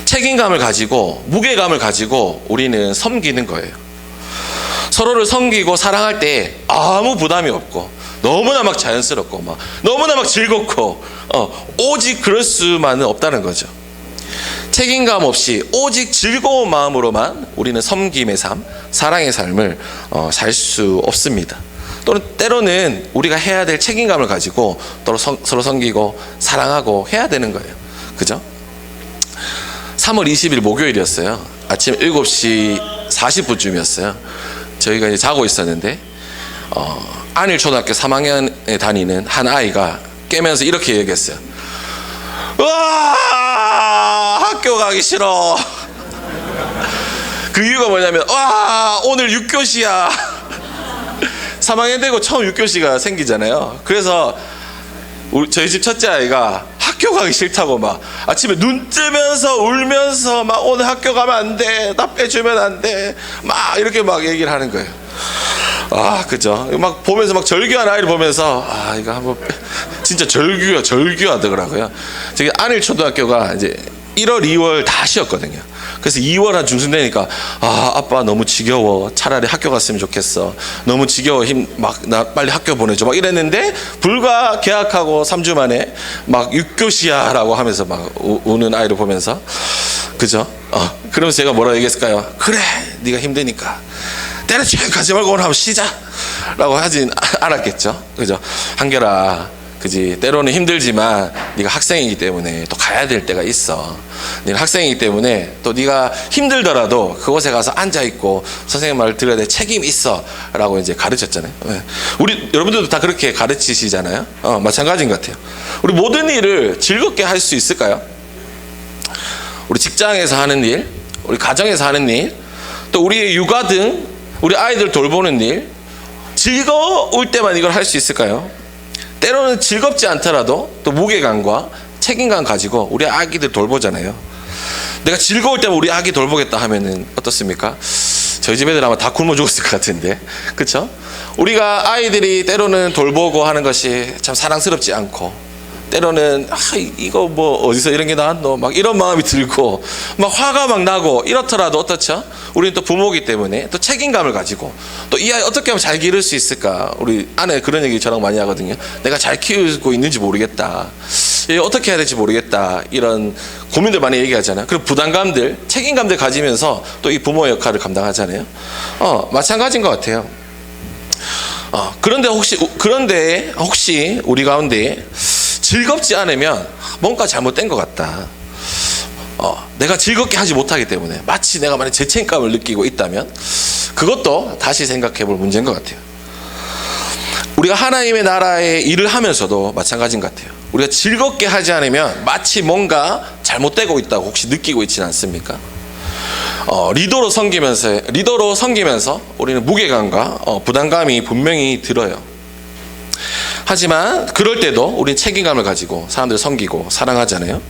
책임감을 가지고 무게감을 가지고 우리는 섬기는 거예요. 서로를 섬기고 사랑할 때 아무 부담이 없고 너무나 막 자연스럽고 막 너무나 막 즐겁고 오직 그럴 수만은 없다는 거죠. 책임감 없이 오직 즐거운 마음으로만 우리는 섬김의 삶, 사랑의 삶을 살 수 없습니다. 또는 때로는 우리가 해야 될 책임감을 가지고 서로 섬기고 사랑하고 해야 되는 거예요. 그죠? 3월 20일 목요일이었어요. 아침 7시 40분쯤이었어요. 저희가 이제 자고 있었는데 안일초등학교 3학년에 다니는 한 아이가 깨면서 이렇게 얘기했어요. 와, 학교 가기 싫어. 그 이유가 뭐냐면, 와, 오늘 6교시야. 3학년 되고 처음 6교시가 생기잖아요. 그래서 저희 집 첫째 아이가 학교 가기 싫다고 막 아침에 눈 뜨면서 울면서 막 오늘 학교 가면 안 돼, 나 빼주면 안 돼, 막 이렇게 막 얘기를 하는 거예요. 아, 그죠? 막 보면서 막 절규한 아이를 보면서 이거 한번 진짜 절규하더라고요. 저기 안일초등학교가 이제 1월, 2월 다 쉬었거든요. 그래서 2월 한 중순 되니까 아빠 너무 지겨워. 차라리 학교 갔으면 좋겠어. 너무 지겨워. 나 빨리 학교 보내줘. 막 이랬는데 불과 개학하고 3주 만에 막 6교시야 라고 하면서 막 우는 아이를 보면서, 그죠? 그러면서 제가 뭐라고 얘기했을까요? 그래, 네가 힘드니까 때려쳐 가지 말고 오늘 한번 쉬자 라고 하진 않았겠죠. 그죠? 한결아, 그지? 때로는 힘들지만 네가 학생이기 때문에 또 가야 될 때가 있어. 네가 학생이기 때문에 또 네가 힘들더라도 그곳에 가서 앉아 있고 선생님 말을 들어야 될 책임이 있어 라고 이제 가르쳤잖아요. 우리 여러분들도 다 그렇게 가르치시잖아요. 마찬가지인 것 같아요. 우리 모든 일을 즐겁게 할 수 있을까요? 우리 직장에서 하는 일, 우리 가정에서 하는 일, 또 우리의 육아 등 우리 아이들 돌보는 일, 즐거울 때만 이걸 할 수 있을까요? 때로는 즐겁지 않더라도 또 무게감과 책임감 가지고 우리 아기들 돌보잖아요. 내가 즐거울 때만 우리 아기 돌보겠다 하면은 어떻습니까? 저희 집 애들 아마 다 굶어 죽었을 것 같은데, 그렇죠? 우리가 아이들이 때로는 돌보고 하는 것이 참 사랑스럽지 않고, 때로는 이거 뭐 어디서 이런 게 나왔노 막 이런 마음이 들고 막 화가 막 나고 이렇더라도 어떻죠? 우리는 또 부모이기 때문에 또 책임감을 가지고 또 이 아이 어떻게 하면 잘 기를 수 있을까? 우리 아내 그런 얘기 저랑 많이 하거든요. 내가 잘 키우고 있는지 모르겠다, 어떻게 해야 될지 모르겠다, 이런 고민들 많이 얘기하잖아요. 그리고 부담감들, 책임감들 가지면서 또 이 부모의 역할을 감당하잖아요. 마찬가지인 것 같아요. 그런데 혹시 우리 가운데 즐겁지 않으면 뭔가 잘못된 것 같다, 내가 즐겁게 하지 못하기 때문에 마치 내가 만약 죄책감을 느끼고 있다면 그것도 다시 생각해 볼 문제인 것 같아요. 우리가 하나님의 나라의 일을 하면서도 마찬가지인 것 같아요. 우리가 즐겁게 하지 않으면 마치 뭔가 잘못되고 있다고 혹시 느끼고 있지는 않습니까? 리더로 섬기면서 우리는 무게감과 부담감이 분명히 들어요. 하지만 그럴 때도 우리는 책임감을 가지고 사람들을 섬기고 사랑하잖아요.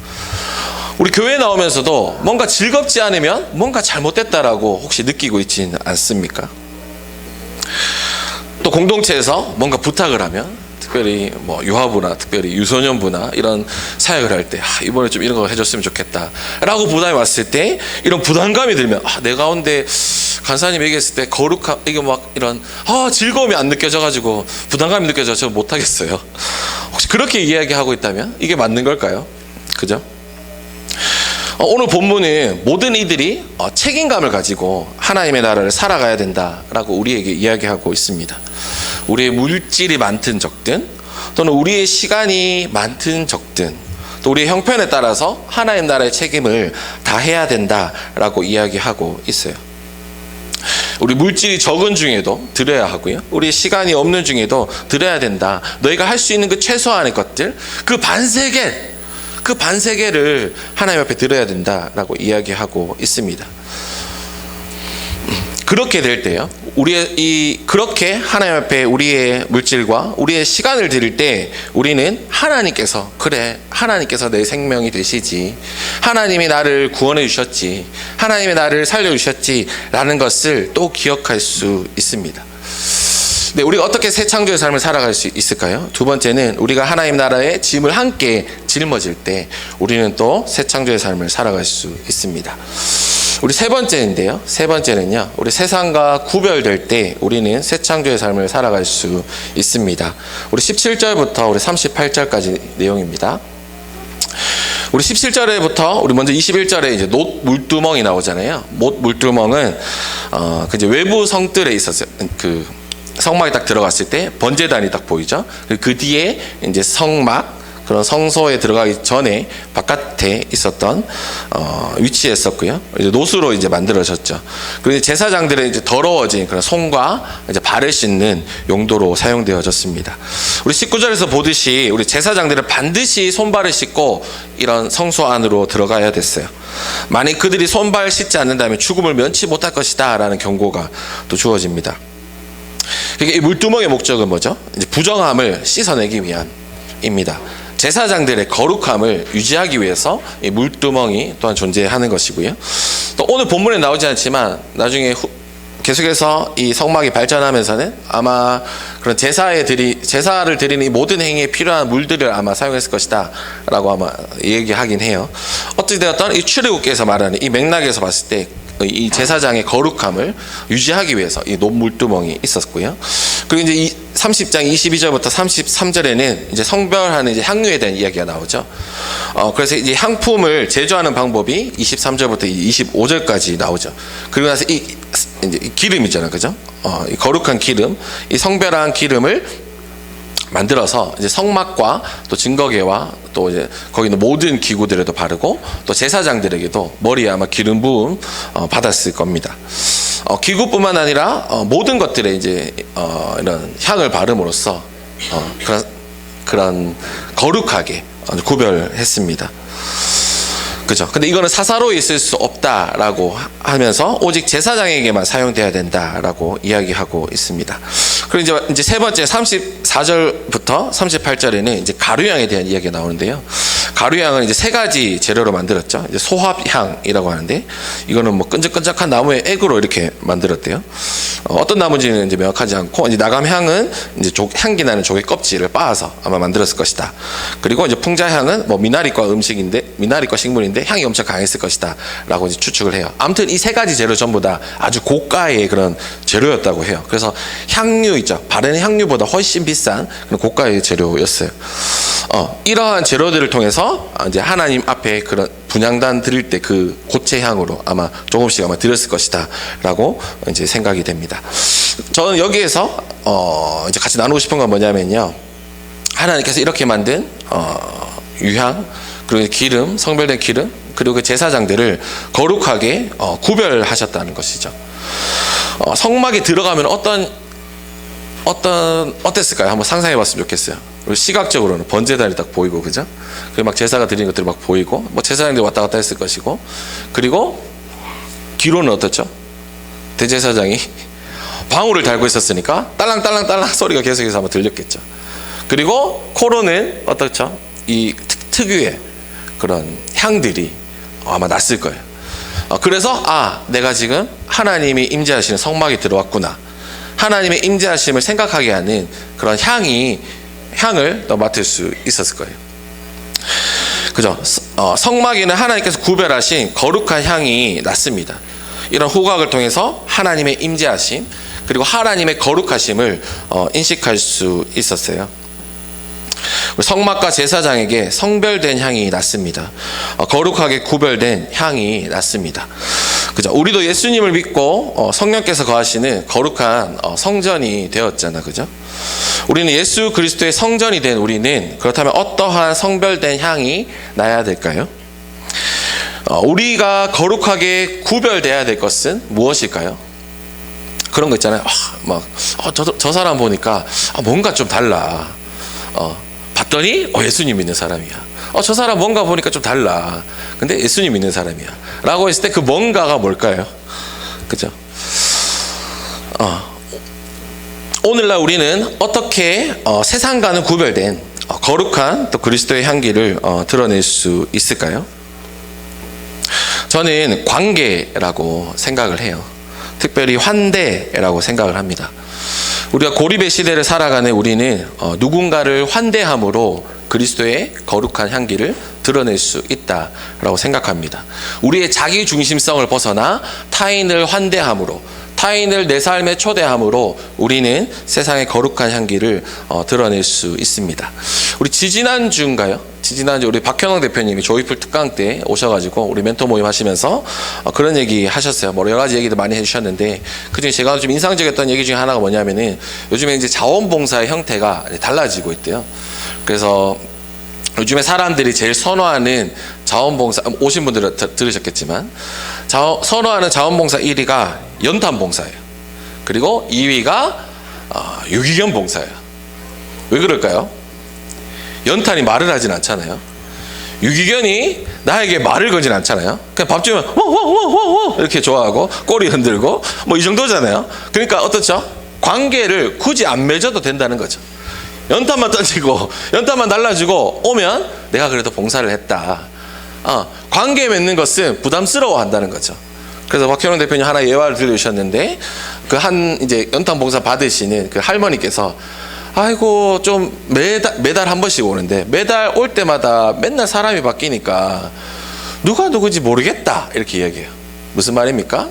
우리 교회에 나오면서도 뭔가 즐겁지 않으면 뭔가 잘못됐다라고 혹시 느끼고 있지는 않습니까? 또 공동체에서 뭔가 부탁을 하면, 특별히 뭐 유아부나 특별히 유소년부나 이런 사역을 할 때 이번에 좀 이런 거 해줬으면 좋겠다 라고 부담이 왔을 때 이런 부담감이 들면 내 가운데 간사님 얘기했을 때 이게 막 이런 즐거움이 안 느껴져가지고 부담감이 느껴져서 못하겠어요. 혹시 그렇게 이야기하고 있다면 이게 맞는 걸까요? 그죠? 오늘 본문은 모든 이들이 책임감을 가지고 하나님의 나라를 살아가야 된다라고 우리에게 이야기하고 있습니다. 우리의 물질이 많든 적든, 또는 우리의 시간이 많든 적든, 또 우리의 형편에 따라서 하나님 나라의 책임을 다 해야 된다라고 이야기하고 있어요. 우리 물질이 적은 중에도 드려야 하고요, 우리 시간이 없는 중에도 드려야 된다. 너희가 할 수 있는 그 최소한의 것들, 그 반세겔, 그 반세계를 하나님 앞에 드려야 된다라고 이야기하고 있습니다. 그렇게 될 때요, 그렇게 하나님 앞에 우리의 물질과 우리의 시간을 드릴 때 우리는 하나님께서 내 생명이 되시지, 하나님이 나를 구원해 주셨지, 하나님이 나를 살려 주셨지 라는 것을 또 기억할 수 있습니다. 네, 우리가 어떻게 새 창조의 삶을 살아갈 수 있을까요? 두 번째는 우리가 하나님 나라의 짐을 함께 짊어질 때 우리는 또 새 창조의 삶을 살아갈 수 있습니다. 우리 세 번째는요, 우리 세상과 구별될 때 우리는 새 창조의 삶을 살아갈 수 있습니다. 우리 17절부터 우리 38절까지 내용입니다. 우리 17절에부터 우리 먼저 21절에 이제 놋 물두멍이 나오잖아요. 놋 물두멍은 그 이제 외부 성뜰에 있었어요. 그 성막에 딱 들어갔을 때 번제단이 딱 보이죠. 그 뒤에 이제 성막, 그런 성소에 들어가기 전에 바깥에 있었던 위치에 있었고요. 이제 놋으로 이제 만들어졌죠. 그리고 제사장들의 이제 더러워진 그런 손과 이제 발을 씻는 용도로 사용되어졌습니다. 우리 19절에서 보듯이 우리 제사장들은 반드시 손발을 씻고 이런 성소 안으로 들어가야 됐어요. 만약 그들이 손발 씻지 않는다면 죽음을 면치 못할 것이다라는 경고가 또 주어집니다. 그러니까 이 물두멍의 목적은 뭐죠? 이제 부정함을 씻어내기 위함입니다. 제사장들의 거룩함을 유지하기 위해서 이 물두멍이 또한 존재하는 것이고요. 또 오늘 본문에 나오지 않지만 나중에 계속해서 이 성막이 발전하면서는 아마 그런 제사를 드리는 이 모든 행위에 필요한 물들을 아마 사용했을 것이다 라고 아마 얘기하긴 해요. 어찌되었든 이 출애굽기에서 말하는 이 맥락에서 봤을 때 이 제사장의 거룩함을 유지하기 위해서 이 놋물두멍이 있었고요. 그리고 이제 이 30장 22절부터 33절에는 이제 성별하는 이제 향유에 대한 이야기가 나오죠. 그래서 이제 향품을 제조하는 방법이 23절부터 25절까지 나오죠. 그리고 나서 이제 기름이잖아요, 그죠? 이 거룩한 기름, 이 성별한 기름을 만들어서 이제 성막과 또 증거궤와 또 이제 거기 있는 모든 기구들에도 바르고 또 제사장들에게도 머리에 아마 기름 부음 받았을 겁니다. 기구뿐만 아니라 모든 것들에 이제 이런 향을 바름으로써 그런 거룩하게 구별했습니다. 그죠? 근데 이거는 사사로이 있을 수 없다라고 하면서 오직 제사장에게만 사용돼야 된다라고 이야기하고 있습니다. 그리고 이제 세 번째 34절부터 38절에는 이제 가루향에 대한 이야기가 나오는데요. 가루향은 이제 세 가지 재료로 만들었죠. 이제 소합향이라고 하는데 이거는 뭐 끈적끈적한 나무의 액으로 이렇게 만들었대요. 어떤 나무인지는 이제 명확하지 않고, 이제 나감향은 이제 향기 나는 조개 껍질을 빻아서 아마 만들었을 것이다. 그리고 이제 풍자향은 뭐 미나리과 식물인데 향이 엄청 강했을 것이다 라고 이제 추측을 해요. 아무튼 이 세 가지 재료 전부 다 아주 고가의 그런 재료였다고 해요. 그래서 향유 있죠, 바르는 향유보다 훨씬 비싼 그런 고가의 재료였어요. 이러한 재료들을 통해서 이제 하나님 앞에 그런 분향단 드릴 때 그 고체 향으로 아마 조금씩 아마 드렸을 것이다 라고 이제 생각이 됩니다. 저는 여기에서 이제 같이 나누고 싶은 건 뭐냐면요, 하나님께서 이렇게 만든 유향, 그리고 기름, 성별된 기름, 그리고 그 제사장들을 거룩하게 구별하셨다는 것이죠. 성막에 들어가면 어땠을까요? 한번 상상해 봤으면 좋겠어요. 시각적으로는 번제단이 딱 보이고, 그죠? 그리고 막 제사가 드리는 것들이 막 보이고, 뭐 제사장들이 왔다 갔다 했을 것이고, 그리고 귀로는 어떻죠? 대제사장이 방울을 달고 있었으니까 딸랑딸랑딸랑 소리가 계속해서 아마 들렸겠죠. 그리고 코로는 어떻죠? 이 특유의 그런 향들이 아마 났을 거예요. 그래서 내가 지금 하나님이 임재하시는 성막에 들어왔구나, 하나님의 임재하심을 생각하게 하는 그런 향을 또 맡을 수 있었을 거예요. 그죠? 성막에는 하나님께서 구별하신 거룩한 향이 났습니다. 이런 후각을 통해서 하나님의 임재하심, 그리고 하나님의 거룩하심을 인식할 수 있었어요. 성막과 제사장에게 성별된 향이 났습니다. 거룩하게 구별된 향이 났습니다. 그죠? 우리도 예수님을 믿고 성령께서 거하시는 거룩한 성전이 되었잖아, 그죠? 우리는 예수 그리스도의 성전이 된 우리는 그렇다면 어떠한 성별된 향이 나야 될까요? 우리가 거룩하게 구별돼야 될 것은 무엇일까요? 그런 거 있잖아요. 저 사람 보니까 뭔가 좀 달라. 봤더니 예수님 믿는 사람이야. 저 사람 뭔가 보니까 좀 달라. 근데 예수님 믿는 사람이야. 라고 했을 때 그 뭔가가 뭘까요? 그죠? 오늘날 우리는 어떻게 세상과는 구별된 거룩한 또 그리스도의 향기를 드러낼 수 있을까요? 저는 관계라고 생각을 해요. 특별히 환대라고 생각을 합니다. 우리가 고립의 시대를 살아가는 우리는 누군가를 환대함으로 그리스도의 거룩한 향기를 드러낼 수 있다라고 생각합니다. 우리의 자기 중심성을 벗어나 타인을 환대함으로, 타인을 내 삶에 초대함으로 우리는 세상의 거룩한 향기를 드러낼 수 있습니다. 우리 지지난주인가요? 지지난주 우리 박현웅 대표님이 조이풀 특강 때 오셔가지고 우리 멘토 모임 하시면서 그런 얘기 하셨어요. 뭐 여러 가지 얘기도 많이 해주셨는데 그중에 제가 좀 인상적이었던 얘기 중에 하나가 뭐냐면은 요즘에 이제 자원봉사의 형태가 달라지고 있대요. 그래서 요즘에 사람들이 제일 선호하는 자원봉사, 오신 분들은 들으셨겠지만 선호하는 자원봉사 1위가 연탄봉사예요. 그리고 2위가 유기견 봉사예요. 왜 그럴까요? 연탄이 말을 하진 않잖아요. 유기견이 나에게 말을 거진 않잖아요. 그냥 밥 주면 워워워워 이렇게 좋아하고 꼬리 흔들고 뭐 이 정도잖아요. 그러니까 어떻죠? 관계를 굳이 안 맺어도 된다는 거죠. 연탄만 던지고 연탄만 날라주고 오면 내가 그래도 봉사를 했다. 관계 맺는 것은 부담스러워 한다는 거죠. 그래서 박현웅 대표님 하나 예화를 들려주셨는데 그 한 이제 연탄 봉사 받으시는 그 할머니께서 아이고 좀 매달 한 번씩 오는데 매달 올 때마다 맨날 사람이 바뀌니까 누가 누구지 모르겠다 이렇게 이야기해요. 무슨 말입니까?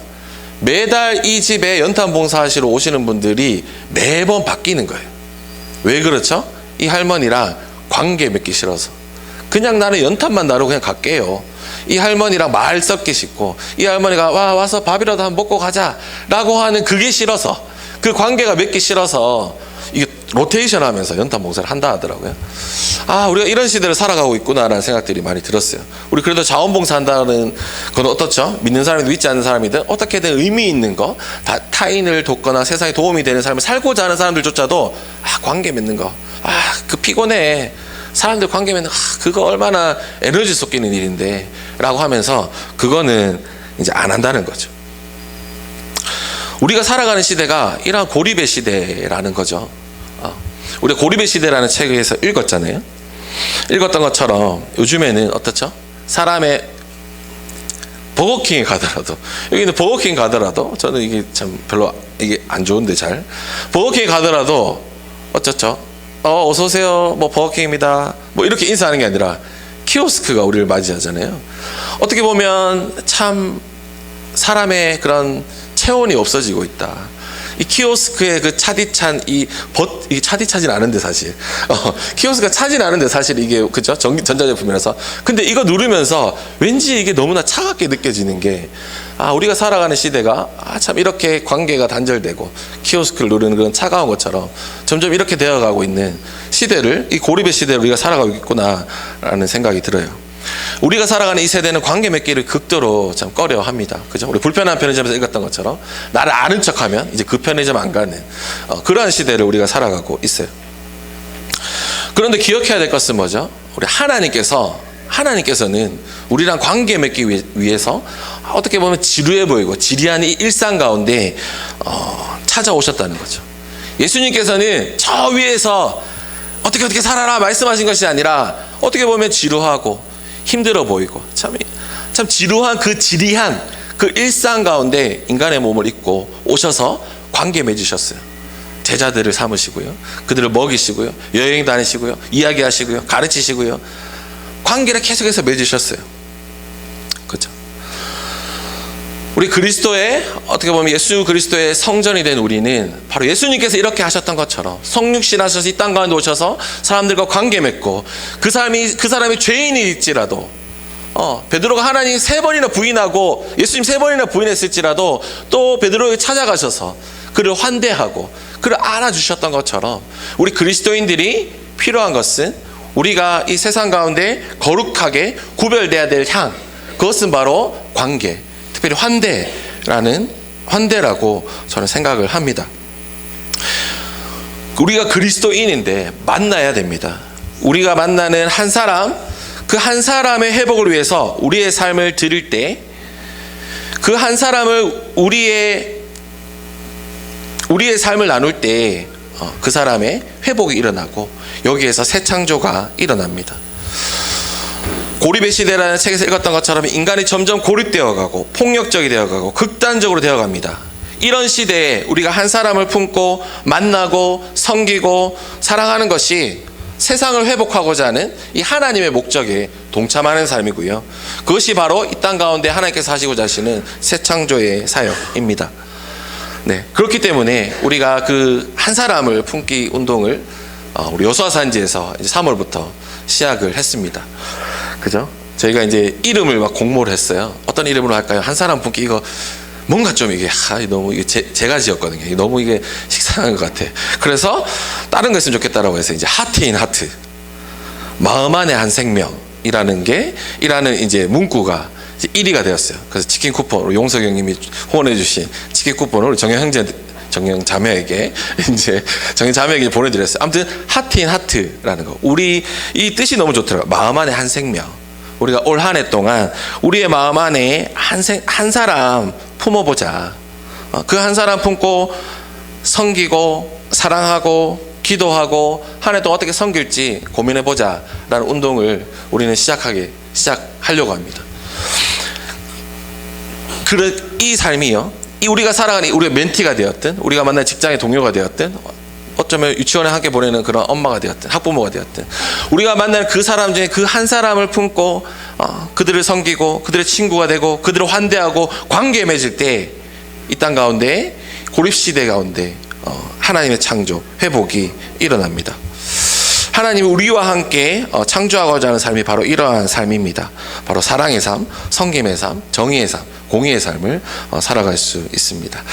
매달 이 집에 연탄 봉사하시러 오시는 분들이 매번 바뀌는 거예요. 왜 그렇죠? 이 할머니랑 관계 맺기 싫어서 그냥 나는 연탄만 나르고 그냥 갈게요. 이 할머니랑 말 섞기 싫고 이 할머니가 와서 밥이라도 한번 먹고 가자 라고 하는 그게 싫어서 그 관계가 맺기 싫어서 이게 로테이션 하면서 연탄 봉사를 한다 하더라고요. 우리가 이런 시대를 살아가고 있구나라는 생각들이 많이 들었어요. 우리 그래도 자원봉사 한다는 건 어떻죠? 믿는 사람이든 믿지 않는 사람이든 어떻게든 의미 있는 거, 타인을 돕거나 세상에 도움이 되는 삶을 살고자 하는 사람들조차도 관계 맺는 거, 그 피곤해. 사람들 관계 맺는 그거 얼마나 에너지 쏟기는 일인데 라고 하면서 그거는 이제 안 한다는 거죠. 우리가 살아가는 시대가 이러한 고립의 시대라는 거죠. 우리가 고립의 시대라는 책에서 읽었잖아요. 읽었던 것처럼 요즘에는 어떻죠? 사람의 버거킹에 가더라도 여기는 버거킹 가더라도 저는 이게 참 별로 이게 안 좋은데 잘 버거킹에 가더라도 어쩌죠? 어서 오세요. 뭐 버거킹입니다. 뭐 이렇게 인사하는 게 아니라 키오스크가 우리를 맞이하잖아요. 어떻게 보면 참 사람의 그런 체온이 없어지고 있다. 이 키오스크의 그 차디찬 이게 차디차진 않은데 사실 키오스크가 차진 않은데 사실 이게 그죠? 전자제품이라서 근데 이거 누르면서 왠지 이게 너무나 차갑게 느껴지는 게 우리가 살아가는 시대가 참 이렇게 관계가 단절되고 키오스크를 누르는 그런 차가운 것처럼 점점 이렇게 되어가고 있는 시대를 이 고립의 시대를 우리가 살아가고 있구나라는 생각이 들어요. 우리가 살아가는 이 세대는 관계 맺기를 극도로 참 꺼려합니다. 그죠? 우리 불편한 편의점에서 읽었던 것처럼 나를 아는 척하면 이제 그 편의점 안 가는 그러한 시대를 우리가 살아가고 있어요. 그런데 기억해야 될 것은 뭐죠? 우리 하나님께서는 우리랑 관계 맺기 위해서 어떻게 보면 지루해 보이고 지리한 이 일상 가운데 찾아오셨다는 거죠. 예수님께서는 저 위에서 어떻게 살아라 말씀하신 것이 아니라 어떻게 보면 지루하고 힘들어 보이고 참 지루한 그 지리한 그 일상 가운데 인간의 몸을 입고 오셔서 관계 맺으셨어요. 제자들을 삼으시고요, 그들을 먹이시고요, 여행 다니시고요, 이야기하시고요, 가르치시고요, 관계를 계속해서 맺으셨어요. 그렇죠? 우리 그리스도의 어떻게 보면 예수 그리스도의 성전이 된 우리는 바로 예수님께서 이렇게 하셨던 것처럼 성육신 하셔서 이 땅 가운데 오셔서 사람들과 관계 맺고 그 사람이 죄인일지라도 베드로가 하나님 3번이나 부인하고 예수님 3번이나 부인했을지라도 또 베드로에게 찾아가셔서 그를 환대하고 그를 안아주셨던 것처럼 우리 그리스도인들이 필요한 것은 우리가 이 세상 가운데 거룩하게 구별돼야 될 향, 그것은 바로 관계, 특별히 환대라고 저는 생각을 합니다. 우리가 그리스도인인데 만나야 됩니다. 우리가 만나는 한 사람, 그 한 사람의 회복을 위해서 우리의 삶을 드릴 때, 그 한 사람을 우리의 삶을 나눌 때 그 사람의 회복이 일어나고 여기에서 새 창조가 일어납니다. 고립의 시대라는 책에서 읽었던 것처럼 인간이 점점 고립되어가고 폭력적이 되어가고 극단적으로 되어갑니다. 이런 시대에 우리가 한 사람을 품고 만나고 섬기고 사랑하는 것이 세상을 회복하고자 하는 이 하나님의 목적에 동참하는 삶이고요. 그것이 바로 이 땅 가운데 하나님께서 하시고자 하시는 새 창조의 사역입니다. 네, 그렇기 때문에 우리가 그 한 사람을 품기 운동을 우리 여수아산지에서 이제 3월부터 시작을 했습니다. 그죠? 저희가 이제 이름을 막 공모를 했어요. 어떤 이름으로 할까요? 한 사람 품기, 이거 뭔가 좀 이게 너무 이게 제가 지었거든요. 너무 이게 식상한 것 같아. 그래서 다른 거 했으면 좋겠다라고 해서 이제 하트인 하트, 마음 안에 한 생명이라는 이제 문구가 이제 1위가 되었어요. 그래서 치킨 쿠폰, 용석 형님이 후원해주신 치킨 쿠폰을 정영 자매에게 보내드렸어요. 아무튼 하트인 하트라는 거, 우리 이 뜻이 너무 좋더라고요. 마음 안에 한 생명. 우리가 올 한 해 동안 우리의 마음 안에 한 사람 품어보자. 그 한 사람 품고 섬기고 사랑하고 기도하고 한 해 동안 어떻게 섬길지 고민해보자 라는 운동을 우리는 시작하려고 합니다. 이 삶이요, 우리가 살아가는 우리의 멘티가 되었든 우리가 만난 직장의 동료가 되었든 어쩌면 유치원에 함께 보내는 그런 엄마가 되었든 학부모가 되었든 우리가 만난 그 사람 중에 그 한 사람을 품고 그들을 섬기고 그들의 친구가 되고 그들을 환대하고 관계에 맺을 때 이 땅 가운데 고립시대 가운데 하나님의 창조, 회복이 일어납니다. 하나님이 우리와 함께 창조하고자 하는 삶이 바로 이러한 삶입니다. 바로 사랑의 삶, 섬김의 삶, 정의의 삶, 공의의 삶을 살아갈 수 있습니다.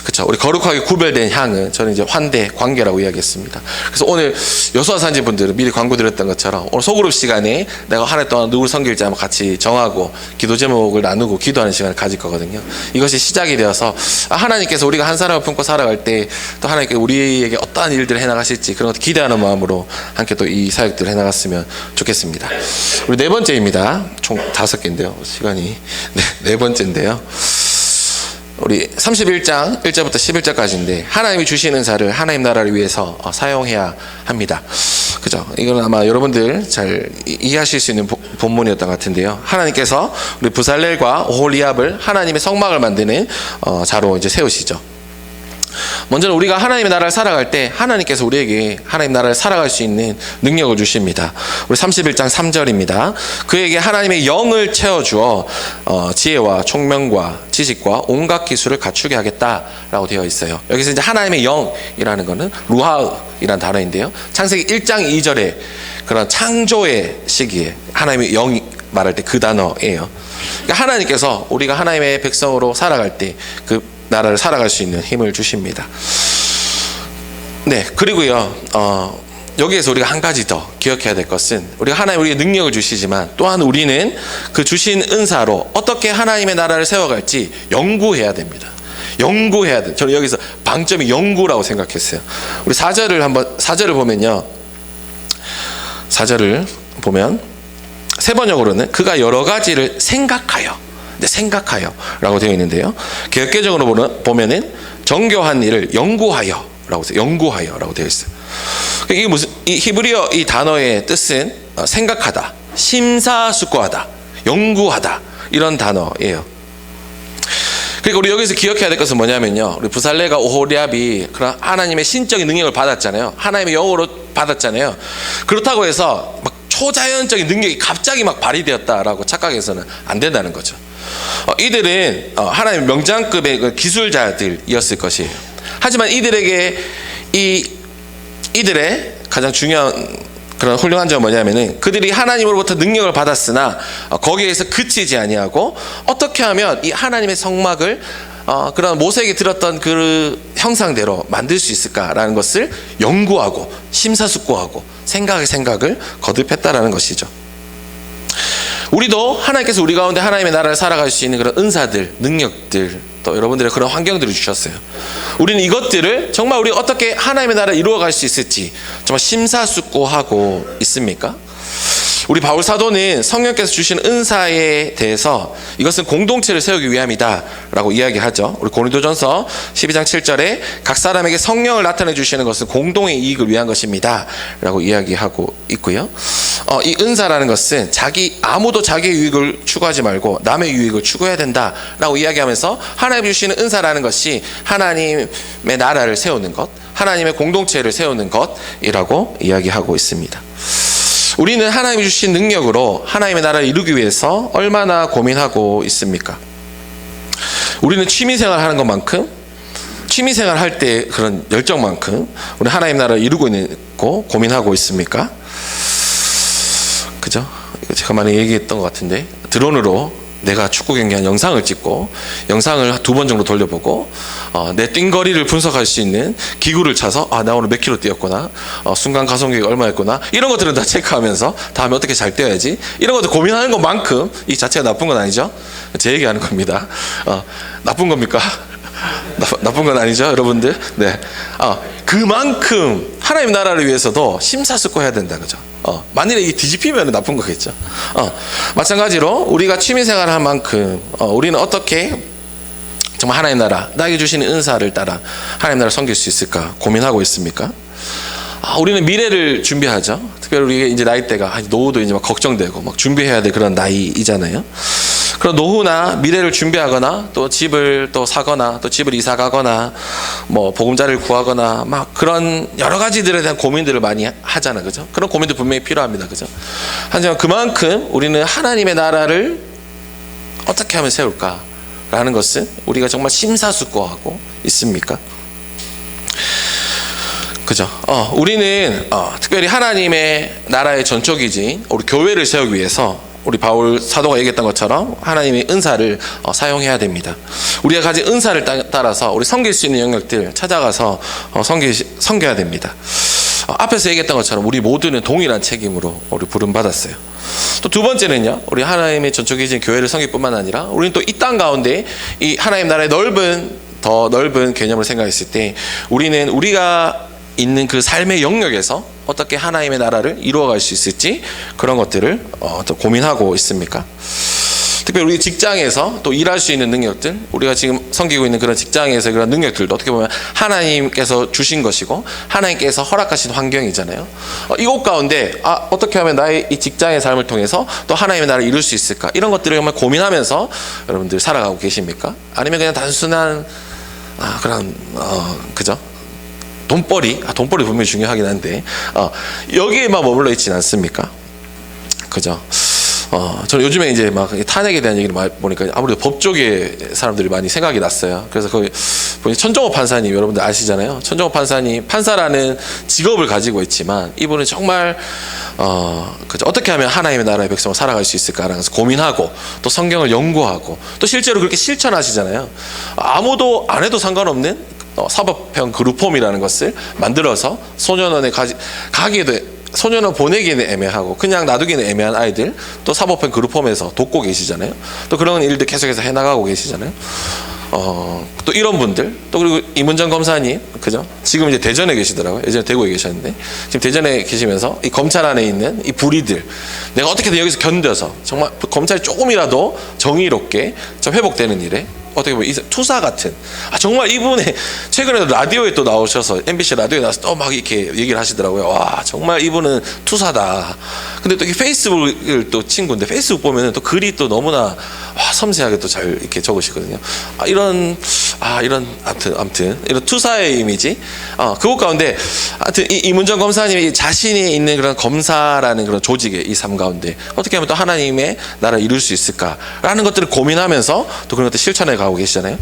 그렇죠. 우리 거룩하게 구별된 향은 저는 이제 환대, 관계라고 이야기했습니다. 그래서 오늘 여수아산지 분들은 미리 광고 드렸던 것처럼 오늘 소그룹 시간에 내가 한 해 동안 누굴 섬길지 한번 같이 정하고 기도 제목을 나누고 기도하는 시간을 가질 거거든요. 이것이 시작이 되어서 하나님께서 우리가 한 사람을 품고 살아갈 때 또 하나님께서 우리에게 어떠한 일들을 해나가실지 그런 것도 기대하는 마음으로 함께 또 이 사역들을 해나갔으면 좋겠습니다. 우리 네 번째입니다. 총 5개인데요. 시간이 네 번째인데요. 우리 31장 1절부터 11절까지인데 하나님이 주신 은사를 하나님 나라를 위해서 사용해야 합니다. 그죠? 이건 아마 여러분들 잘 이해하실 수 있는 본문이었던 것 같은데요. 하나님께서 우리 부살렐과 오홀리압을 하나님의 성막을 만드는 자로 이제 세우시죠. 먼저는 우리가 하나님의 나라를 살아갈 때 하나님께서 우리에게 하나님 나라를 살아갈 수 있는 능력을 주십니다. 우리 31장 3절입니다. 그에게 하나님의 영을 채워주어 지혜와 총명과 지식과 온갖 기술을 갖추게 하겠다라고 되어 있어요. 여기서 이제 하나님의 영이라는 것은 루하이라는 단어인데요. 창세기 1장 2절에 그런 창조의 시기에 하나님의 영이 말할 때 그 단어예요. 그러니까 하나님께서 우리가 하나님의 백성으로 살아갈 때 그 나라를 살아갈 수 있는 힘을 주십니다. 네, 그리고요, 여기에서 우리가 한 가지 더 기억해야 될 것은 우리가 하나님 우리의 능력을 주시지만 또한 우리는 그 주신 은사로 어떻게 하나님의 나라를 세워갈지 연구해야 됩니다. 연구해야 돼. 저는 여기서 방점이 연구라고 생각했어요. 우리 4절을 보면요, 4절을 보면 세 번역으로는 그가 여러 가지를 생각하여 라고 되어 있는데요. 개혁개정으로 보면은 정교한 일을 연구하여라고 되어 있어요. 이게 이 히브리어 이 단어의 뜻은 생각하다, 심사숙고하다, 연구하다 이런 단어예요. 그러니까 우리 여기서 기억해야 될 것은 뭐냐면요, 우리 부살렐과 오홀리압이 그런 하나님의 신적인 능력을 받았잖아요. 하나님의 영으로 받았잖아요. 그렇다고 해서 막 초자연적인 능력이 갑자기 막 발휘되었다라고 착각해서는 안 된다는 거죠. 이들은 하나님의 명장급의 기술자들이었을 것이에요. 하지만 이들의 가장 중요한 그런 훌륭한 점은 뭐냐면은 그들이 하나님으로부터 능력을 받았으나 거기에서 그치지 아니하고 어떻게 하면 이 하나님의 성막을 그런 모세에게 들었던 그 형상대로 만들 수 있을까라는 것을 연구하고 심사숙고하고 생각을 거듭했다라는 것이죠. 우리도 하나님께서 우리 가운데 하나님의 나라를 살아갈 수 있는 그런 은사들, 능력들, 또 여러분들의 그런 환경들을 주셨어요. 우리는 이것들을 정말 우리 어떻게 하나님의 나라를 이루어갈 수 있을지 정말 심사숙고하고 있습니까? 우리 바울 사도는 성령께서 주신 은사에 대해서 이것은 공동체를 세우기 위함이다라고 이야기하죠. 우리 고린도전서 12장 7절에 각 사람에게 성령을 나타내 주시는 것은 공동의 이익을 위한 것입니다라고 이야기하고 있고요. 이 은사라는 것은 아무도 자기의 유익을 추구하지 말고 남의 유익을 추구해야 된다라고 이야기하면서 하나님 주시는 은사라는 것이 하나님의 나라를 세우는 것, 하나님의 공동체를 세우는 것이라고 이야기하고 있습니다. 우리는 하나님이 주신 능력으로 하나님의 나라를 이루기 위해서 얼마나 고민하고 있습니까? 우리는 취미생활 하는 것만큼, 취미생활 할 때 그런 열정만큼 우리 하나님 나라를 이루고 있고 고민하고 있습니까? 그죠? 이거 제가 많이 얘기했던 것 같은데, 드론으로 내가 축구 경기한 영상을 찍고 영상을 2번 정도 돌려보고 내 뛴거리를 분석할 수 있는 기구를 차서 나 오늘 몇 킬로 뛰었구나, 순간 가속력이 얼마였구나, 이런 것들은 다 체크하면서 다음에 어떻게 잘 뛰어야지, 이런 것들 고민하는 것만큼 이 자체가 나쁜 건 아니죠. 제 얘기하는 겁니다. 나쁜 겁니까? 나쁜 건 아니죠, 여러분들. 네. 그만큼 하나님 나라를 위해서도 심사숙고해야 된다, 그죠? 만일에 이게 뒤집히면 나쁜 거겠죠. 마찬가지로 우리가 취미생활을 할 만큼 우리는 어떻게 정말 하나님 나라, 나에게 주시는 은사를 따라 하나님 나라를 섬길 수 있을까 고민하고 있습니까? 우리는 미래를 준비하죠. 특별히 우리 이제 나이대가 노후도 이제 막 걱정되고 막 준비해야 될 그런 나이이잖아요. 그런 노후나 미래를 준비하거나 또 집을 또 사거나 또 집을 이사 가거나 뭐 보금자리를 구하거나 막 그런 여러 가지들에 대한 고민들을 많이 하잖아, 그죠? 그런 고민도 분명히 필요합니다, 그죠? 하지만 그만큼 우리는 하나님의 나라를 어떻게 하면 세울까라는 것은 우리가 정말 심사숙고하고 있습니까? 그죠? 우리는 특별히 하나님의 나라의 전초기지인 우리 교회를 세우기 위해서 우리 바울 사도가 얘기했던 것처럼 하나님의 은사를 사용해야 됩니다. 우리가 가진 은사를 따라서 우리 섬길 수 있는 영역들 찾아가서 섬겨야 됩니다. 앞에서 얘기했던 것처럼 우리 모두는 동일한 책임으로 우리 부름받았어요. 또 두 번째는요, 우리 하나님의 전초기지인 교회를 섬길 뿐만 아니라 우리는 또 이 땅 가운데 이 하나님 나라의 더 넓은 개념을 생각했을 때 우리는 우리가 있는 그 삶의 영역에서 어떻게 하나님의 나라를 이루어갈 수 있을지 그런 것들을 또 고민하고 있습니까? 특별히 우리 직장에서 또 일할 수 있는 능력들, 우리가 지금 섬기고 있는 그런 직장에서 그런 능력들도 어떻게 보면 하나님께서 주신 것이고 하나님께서 허락하신 환경이잖아요. 이곳 가운데 어떻게 하면 나의 이 직장의 삶을 통해서 또 하나님의 나라를 이룰 수 있을까, 이런 것들을 정말 고민하면서 여러분들 살아가고 계십니까? 아니면 그냥 단순한 그런 그죠? 돈벌이 분명히 중요하긴 한데 여기에만 머물러 있지는 않습니까? 그죠? 저는 요즘에 이제 막 탄핵에 대한 얘기를 많이 보니까 아무래도 법 쪽에 사람들이 많이 생각이 났어요. 그래서 거기 보니 천정호 판사님, 여러분들 아시잖아요. 천정호 판사님, 판사라는 직업을 가지고 있지만 이분은 정말 그죠? 어떻게 하면 하나님의 나라의 백성을 살아갈 수 있을까라는 것을 고민하고 또 성경을 연구하고 또 실제로 그렇게 실천하시잖아요. 아무도 안 해도 상관없는 사법형 그 루폼이라는 것을 만들어서 소년원에 가기에도, 소년원 보내기는 애매하고 그냥 놔두기는 애매한 아이들 또 사법형 그 루폼에서 돕고 계시잖아요. 또 그런 일들 계속해서 해나가고 계시잖아요. 또 이런 분들, 또 그리고 이문정 검사님, 그죠? 지금 이제 대전에 계시더라고요. 예전에 대구에 계셨는데 지금 대전에 계시면서 이 검찰 안에 있는 이 불의들 내가 어떻게든 여기서 견뎌서 정말 검찰이 조금이라도 정의롭게 좀 회복되는 일에 어떻게 보면 투사 같은, 정말 이분의 최근에도 라디오에 또 나오셔서 MBC 라디오에 나와서 또 막 이렇게 얘기를 하시더라고요. 와, 정말 이분은 투사다. 근데 또 페이스북을 또 친구인데 페이스북 보면은 또 글이 또 너무나 섬세하게 또 잘 이렇게 적으시거든요. 이런 아무튼 이런 투사의 이미지, 그것 가운데 하여튼 이문정 검사님이 자신이 있는 그런 검사라는 그런 조직의 이 삶 가운데 어떻게 하면 또 하나님의 나라를 이룰 수 있을까라는 것들을 고민하면서 또 그런 것들 실천해 가고 계시잖아요.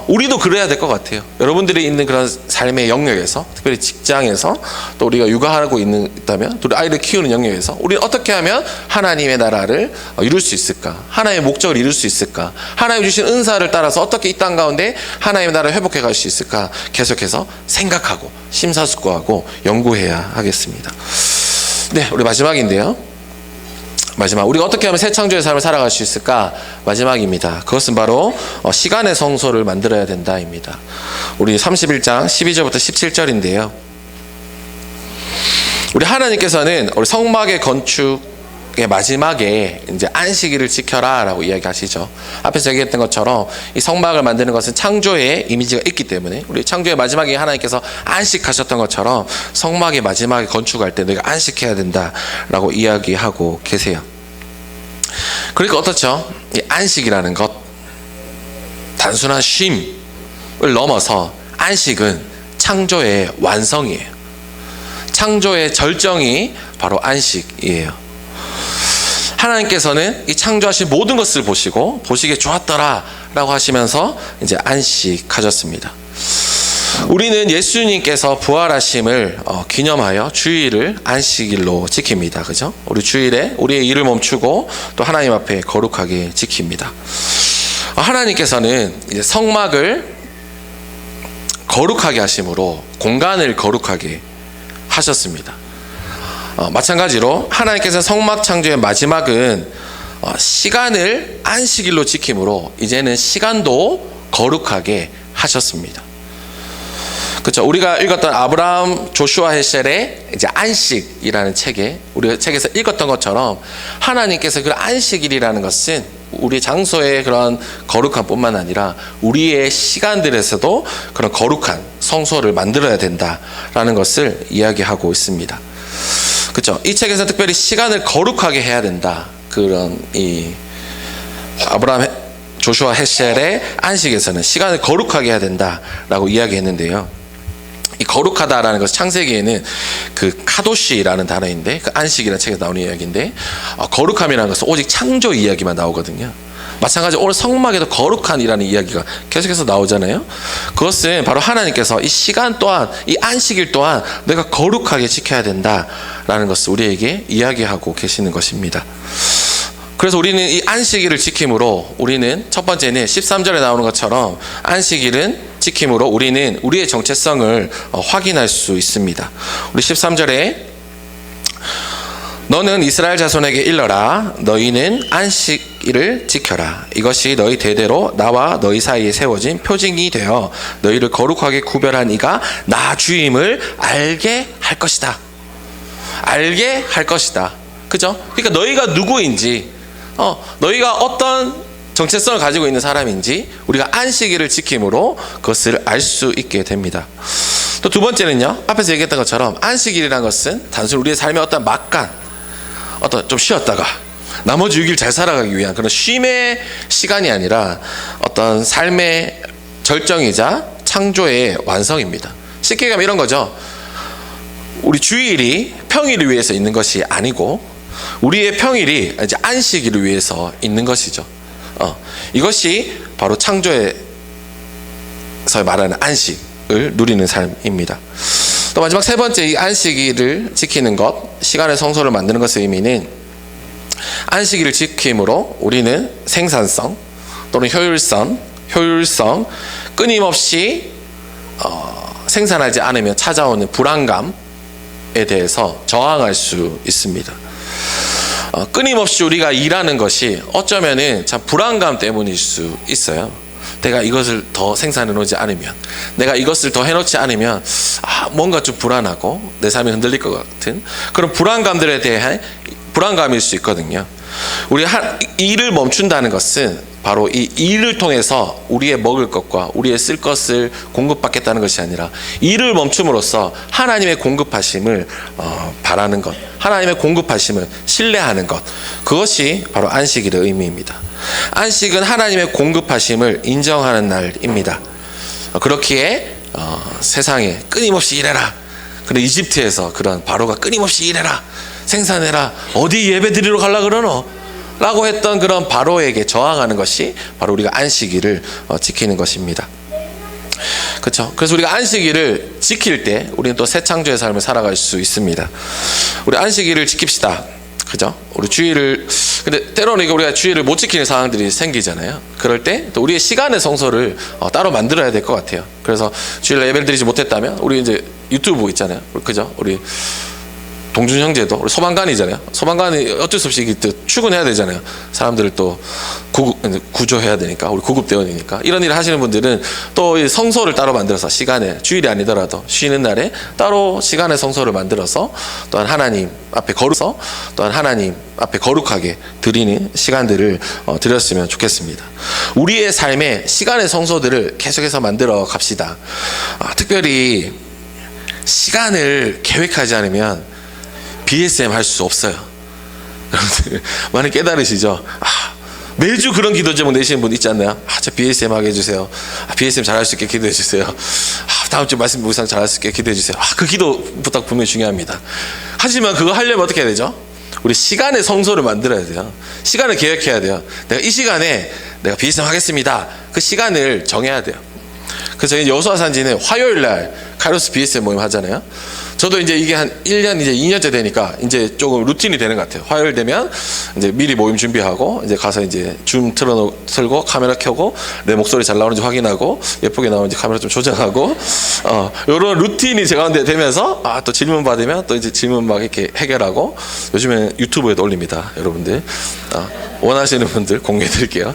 우리도 그래야 될 것 같아요. 여러분들이 있는 그런 삶의 영역에서, 특별히 직장에서, 또 우리가 육아하고 있다면, 또 우리 아이를 키우는 영역에서 우리는 어떻게 하면 하나님의 나라를 이룰 수 있을까, 하나님의 목적을 이룰 수 있을까, 하나님 주신 은사를 따라서 어떻게 이 땅 가운데 하나님의 나라를 회복해 갈 수 있을까 계속해서 생각하고 심사숙고하고 연구해야 하겠습니다. 네, 우리 마지막인데요. 우리가 어떻게 하면 새 창조의 삶을 살아갈 수 있을까? 마지막입니다. 그것은 바로 시간의 성소를 만들어야 된다입니다. 우리 31장 12절부터 17절인데요. 우리 하나님께서는 우리 성막의 건축 마지막에 이제 안식일을 지켜라라고 이야기하시죠. 앞에서 얘기했던 것처럼 이 성막을 만드는 것은 창조의 이미지가 있기 때문에 우리 창조의 마지막에 하나님께서 안식하셨던 것처럼 성막의 마지막에 건축할 때 너희가 안식해야 된다라고 이야기하고 계세요. 그러니까 어떻죠? 이 안식이라는 것, 단순한 쉼을 넘어서 안식은 창조의 완성이에요. 창조의 절정이 바로 안식이에요. 하나님께서는 이 창조하신 모든 것을 보시고 보시기에 좋았더라 라고 하시면서 이제 안식하셨습니다. 우리는 예수님께서 부활하심을 기념하여 주일을 안식일로 지킵니다. 그죠? 우리 주일에 우리의 일을 멈추고 또 하나님 앞에 거룩하게 지킵니다. 하나님께서는 이제 성막을 거룩하게 하심으로 공간을 거룩하게 하셨습니다. 마찬가지로 하나님께서 성막 창조의 마지막은 시간을 안식일로 지킴으로 이제는 시간도 거룩하게 하셨습니다. 그렇죠? 우리가 읽었던 아브라함 조슈아 헬셀의 이제 안식이라는 책에 우리가 책에서 읽었던 것처럼 하나님께서 그 안식일이라는 것은 우리 장소의 그런 거룩함뿐만 아니라 우리의 시간들에서도 그런 거룩한 성소를 만들어야 된다라는 것을 이야기하고 있습니다. 그렇죠? 이 책에서 특별히 시간을 거룩하게 해야 된다. 그런 이 아브라함 조슈아 헬셀의 안식에서는 시간을 거룩하게 해야 된다라고 이야기했는데요. 이 거룩하다라는 것은 창세기에는 그 카도시라는 단어인데 그 안식이라는 책에서 나오는 이야기인데 거룩함이라는 것은 오직 창조 이야기만 나오거든요. 마찬가지로 오늘 성막에도 거룩한이라는 이야기가 계속해서 나오잖아요. 그것은 바로 하나님께서 이 시간 또한 이 안식일 또한 내가 거룩하게 지켜야 된다라는 것을 우리에게 이야기하고 계시는 것입니다. 그래서 우리는 이 안식일을 지킴으로 우리는 첫 번째는 13절에 나오는 것처럼 안식일은 지킴으로 우리는 우리의 정체성을 확인할 수 있습니다. 우리 13절에 너는 이스라엘 자손에게 일러라. 너희는 안식일을 지켜라. 이것이 너희 대대로 나와 너희 사이에 세워진 표징이 되어 너희를 거룩하게 구별한 이가 나 주임을 알게 할 것이다. 알게 할 것이다. 그죠? 그러니까 너희가 누구인지 너희가 어떤 정체성을 가지고 있는 사람인지 우리가 안식일을 지킴으로 그것을 알 수 있게 됩니다. 또 두 번째는요, 앞에서 얘기했던 것처럼 안식일이라는 것은 단순히 우리의 삶의 어떤 막간, 어떤 좀 쉬었다가 나머지 6일 잘 살아가기 위한 그런 쉼의 시간이 아니라 어떤 삶의 절정이자 창조의 완성입니다. 쉽게 얘기하면 이런 거죠. 우리 주일이 평일을 위해서 있는 것이 아니고 우리의 평일이 이제 안식일을 위해서 있는 것이죠. 이것이 바로 창조에서 말하는 안식을 누리는 삶입니다. 또 마지막 세 번째, 이 안식일을 지키는 것, 시간의 성소를 만드는 것의 의미는 안식일을 지킴으로 우리는 생산성 또는 효율성, 끊임없이 생산하지 않으면 찾아오는 불안감에 대해서 저항할 수 있습니다. 끊임없이 우리가 일하는 것이 어쩌면은 참 불안감 때문일 수 있어요. 내가 이것을 더 생산해 놓지 않으면, 내가 이것을 더 해놓지 않으면 뭔가 좀 불안하고 내 삶이 흔들릴 것 같은 그런 불안감들에 대한 불안감일 수 있거든요. 우리 일을 멈춘다는 것은 바로 이 일을 통해서 우리의 먹을 것과 우리의 쓸 것을 공급받겠다는 것이 아니라 일을 멈춤으로써 하나님의 공급하심을 바라는 것, 하나님의 공급하심을 신뢰하는 것, 그것이 바로 안식일의 의미입니다. 안식은 하나님의 공급하심을 인정하는 날입니다. 그렇기에 세상에 끊임없이 일해라. 그런데 이집트에서 그런 바로가 끊임없이 일해라, 생산해라, 어디 예배 드리러 가려고 그러노? 라고 했던 그런 바로에게 저항하는 것이 바로 우리가 안식일을 지키는 것입니다. 그렇죠? 그래서 우리가 안식일을 지킬 때 우리는 또 새 창조의 삶을 살아갈 수 있습니다. 우리 안식일을 지킵시다. 그죠? 우리 주일을, 근데 때로는 우리가 주일을 못 지키는 상황들이 생기잖아요. 그럴 때 또 우리의 시간의 성소를 따로 만들어야 될 것 같아요. 그래서 주일날 예배를 드리지 못했다면 우리 이제 유튜브 있잖아요. 그죠? 우리 동준 형제도 우리 소방관이잖아요. 소방관이 어쩔 수 없이 또 출근해야 되잖아요. 사람들을 또 구조해야 되니까, 우리 구급대원이니까. 이런 일을 하시는 분들은 또 이 성소를 따로 만들어서 시간에, 주일이 아니더라도 쉬는 날에 따로 시간에 성소를 만들어서 또한 하나님 앞에 거룩서, 또한 하나님 앞에 거룩하게 드리는 시간들을 드렸으면 좋겠습니다. 우리의 삶에 시간의 성소들을 계속해서 만들어 갑시다. 특별히 시간을 계획하지 않으면 BSM 할 수 없어요. 여러분들 많이 깨달으시죠? 매주 그런 기도 제목 내시는 분 있지 않나요? 저 BSM 하게 해주세요. BSM 잘할 수 있게 기도해 주세요. 다음 주 말씀 묵상 잘할 수 있게 기도해 주세요. 그 기도 부탁 분명히 중요합니다. 하지만 그거 하려면 어떻게 해야 되죠? 우리 시간의 성소를 만들어야 돼요. 시간을 계획해야 돼요. 내가 이 시간에 내가 BSM 하겠습니다. 그 시간을 정해야 돼요. 그래서 저희 여수아산지는 화요일 날 카이로스 BSM 모임 하잖아요. 저도 이제 이게 한 1년, 이제 2년째 되니까 이제 조금 루틴이 되는 것 같아요. 화요일 되면 이제 미리 모임 준비하고 이제 가서 이제 줌 틀고 카메라 켜고 내 목소리 잘 나오는지 확인하고 예쁘게 나오는지 카메라 좀 조정하고 요런 루틴이 제 가운데 되면서 또 질문 받으면 또 이제 질문 막 이렇게 해결하고 요즘에 유튜브에도 올립니다. 여러분들. 원하시는 분들 공유해 드릴게요.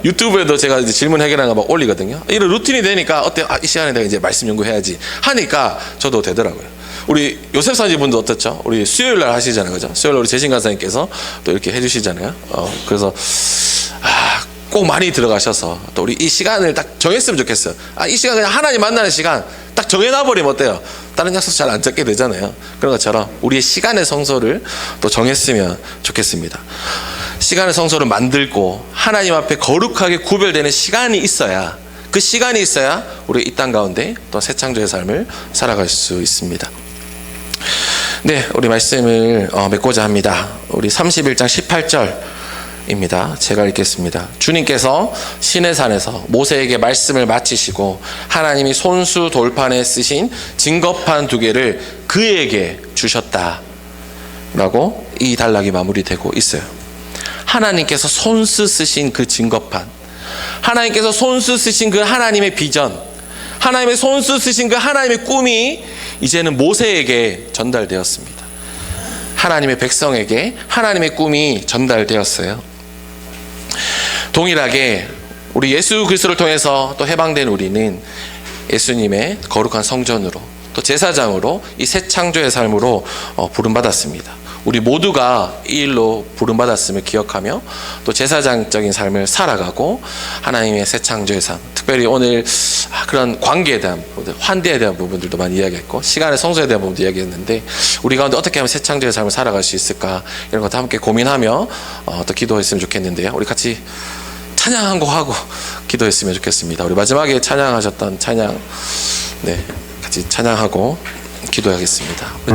유튜브에도 제가 이제 질문 해결하는 거 막 올리거든요. 이런 루틴이 되니까 어때요? 이 시간에 내가 이제 말씀 연구해야지 하니까 저도 되더라고요. 우리 요셉 사지 분도 어떻죠? 우리 수요일 날 하시잖아요. 그죠? 수요일 날 우리 재신 간사님께서 또 이렇게 해주시잖아요. 그래서 꼭 많이 들어가셔서 또 우리 이 시간을 딱 정했으면 좋겠어요. 이 시간 그냥 하나님 만나는 시간 딱 정해놔버리면 어때요? 다른 약속 잘 안 잡게 되잖아요. 그런 것처럼 우리의 시간의 성소를 또 정했으면 좋겠습니다. 시간의 성소를 만들고 하나님 앞에 거룩하게 구별되는 시간이 있어야, 그 시간이 있어야 우리 이 땅 가운데 또 새 창조의 삶을 살아갈 수 있습니다. 네, 우리 말씀을 맺고자 합니다. 우리 31장 18절입니다. 제가 읽겠습니다. 주님께서 시내산에서 모세에게 말씀을 마치시고 하나님이 손수 돌판에 쓰신 증거판 2개를 그에게 주셨다 라고 이 단락이 마무리되고 있어요. 하나님께서 손수 쓰신 그 증거판, 하나님께서 손수 쓰신 그 하나님의 비전, 하나님의 손수 쓰신 그 하나님의 꿈이 이제는 모세에게 전달되었습니다. 하나님의 백성에게 하나님의 꿈이 전달되었어요. 동일하게 우리 예수 그리스도를 통해서 또 해방된 우리는 예수님의 거룩한 성전으로 또 제사장으로 이 새 창조의 삶으로 부름받았습니다. 우리 모두가 이 일로 부름받았음을 기억하며 또 제사장적인 삶을 살아가고 하나님의 새 창조의 삶, 특별히 오늘 그런 관계에 대한 부분들, 환대에 대한 부분들도 많이 이야기했고 시간의 성소에 대한 부분도 이야기했는데 우리 가운데 어떻게 하면 새 창조의 삶을 살아갈 수 있을까, 이런 것도 함께 고민하며 또 기도했으면 좋겠는데요. 우리 같이 찬양 한 곡 하고 기도했으면 좋겠습니다. 우리 마지막에 찬양하셨던 찬양, 같이 찬양하고 기도하겠습니다.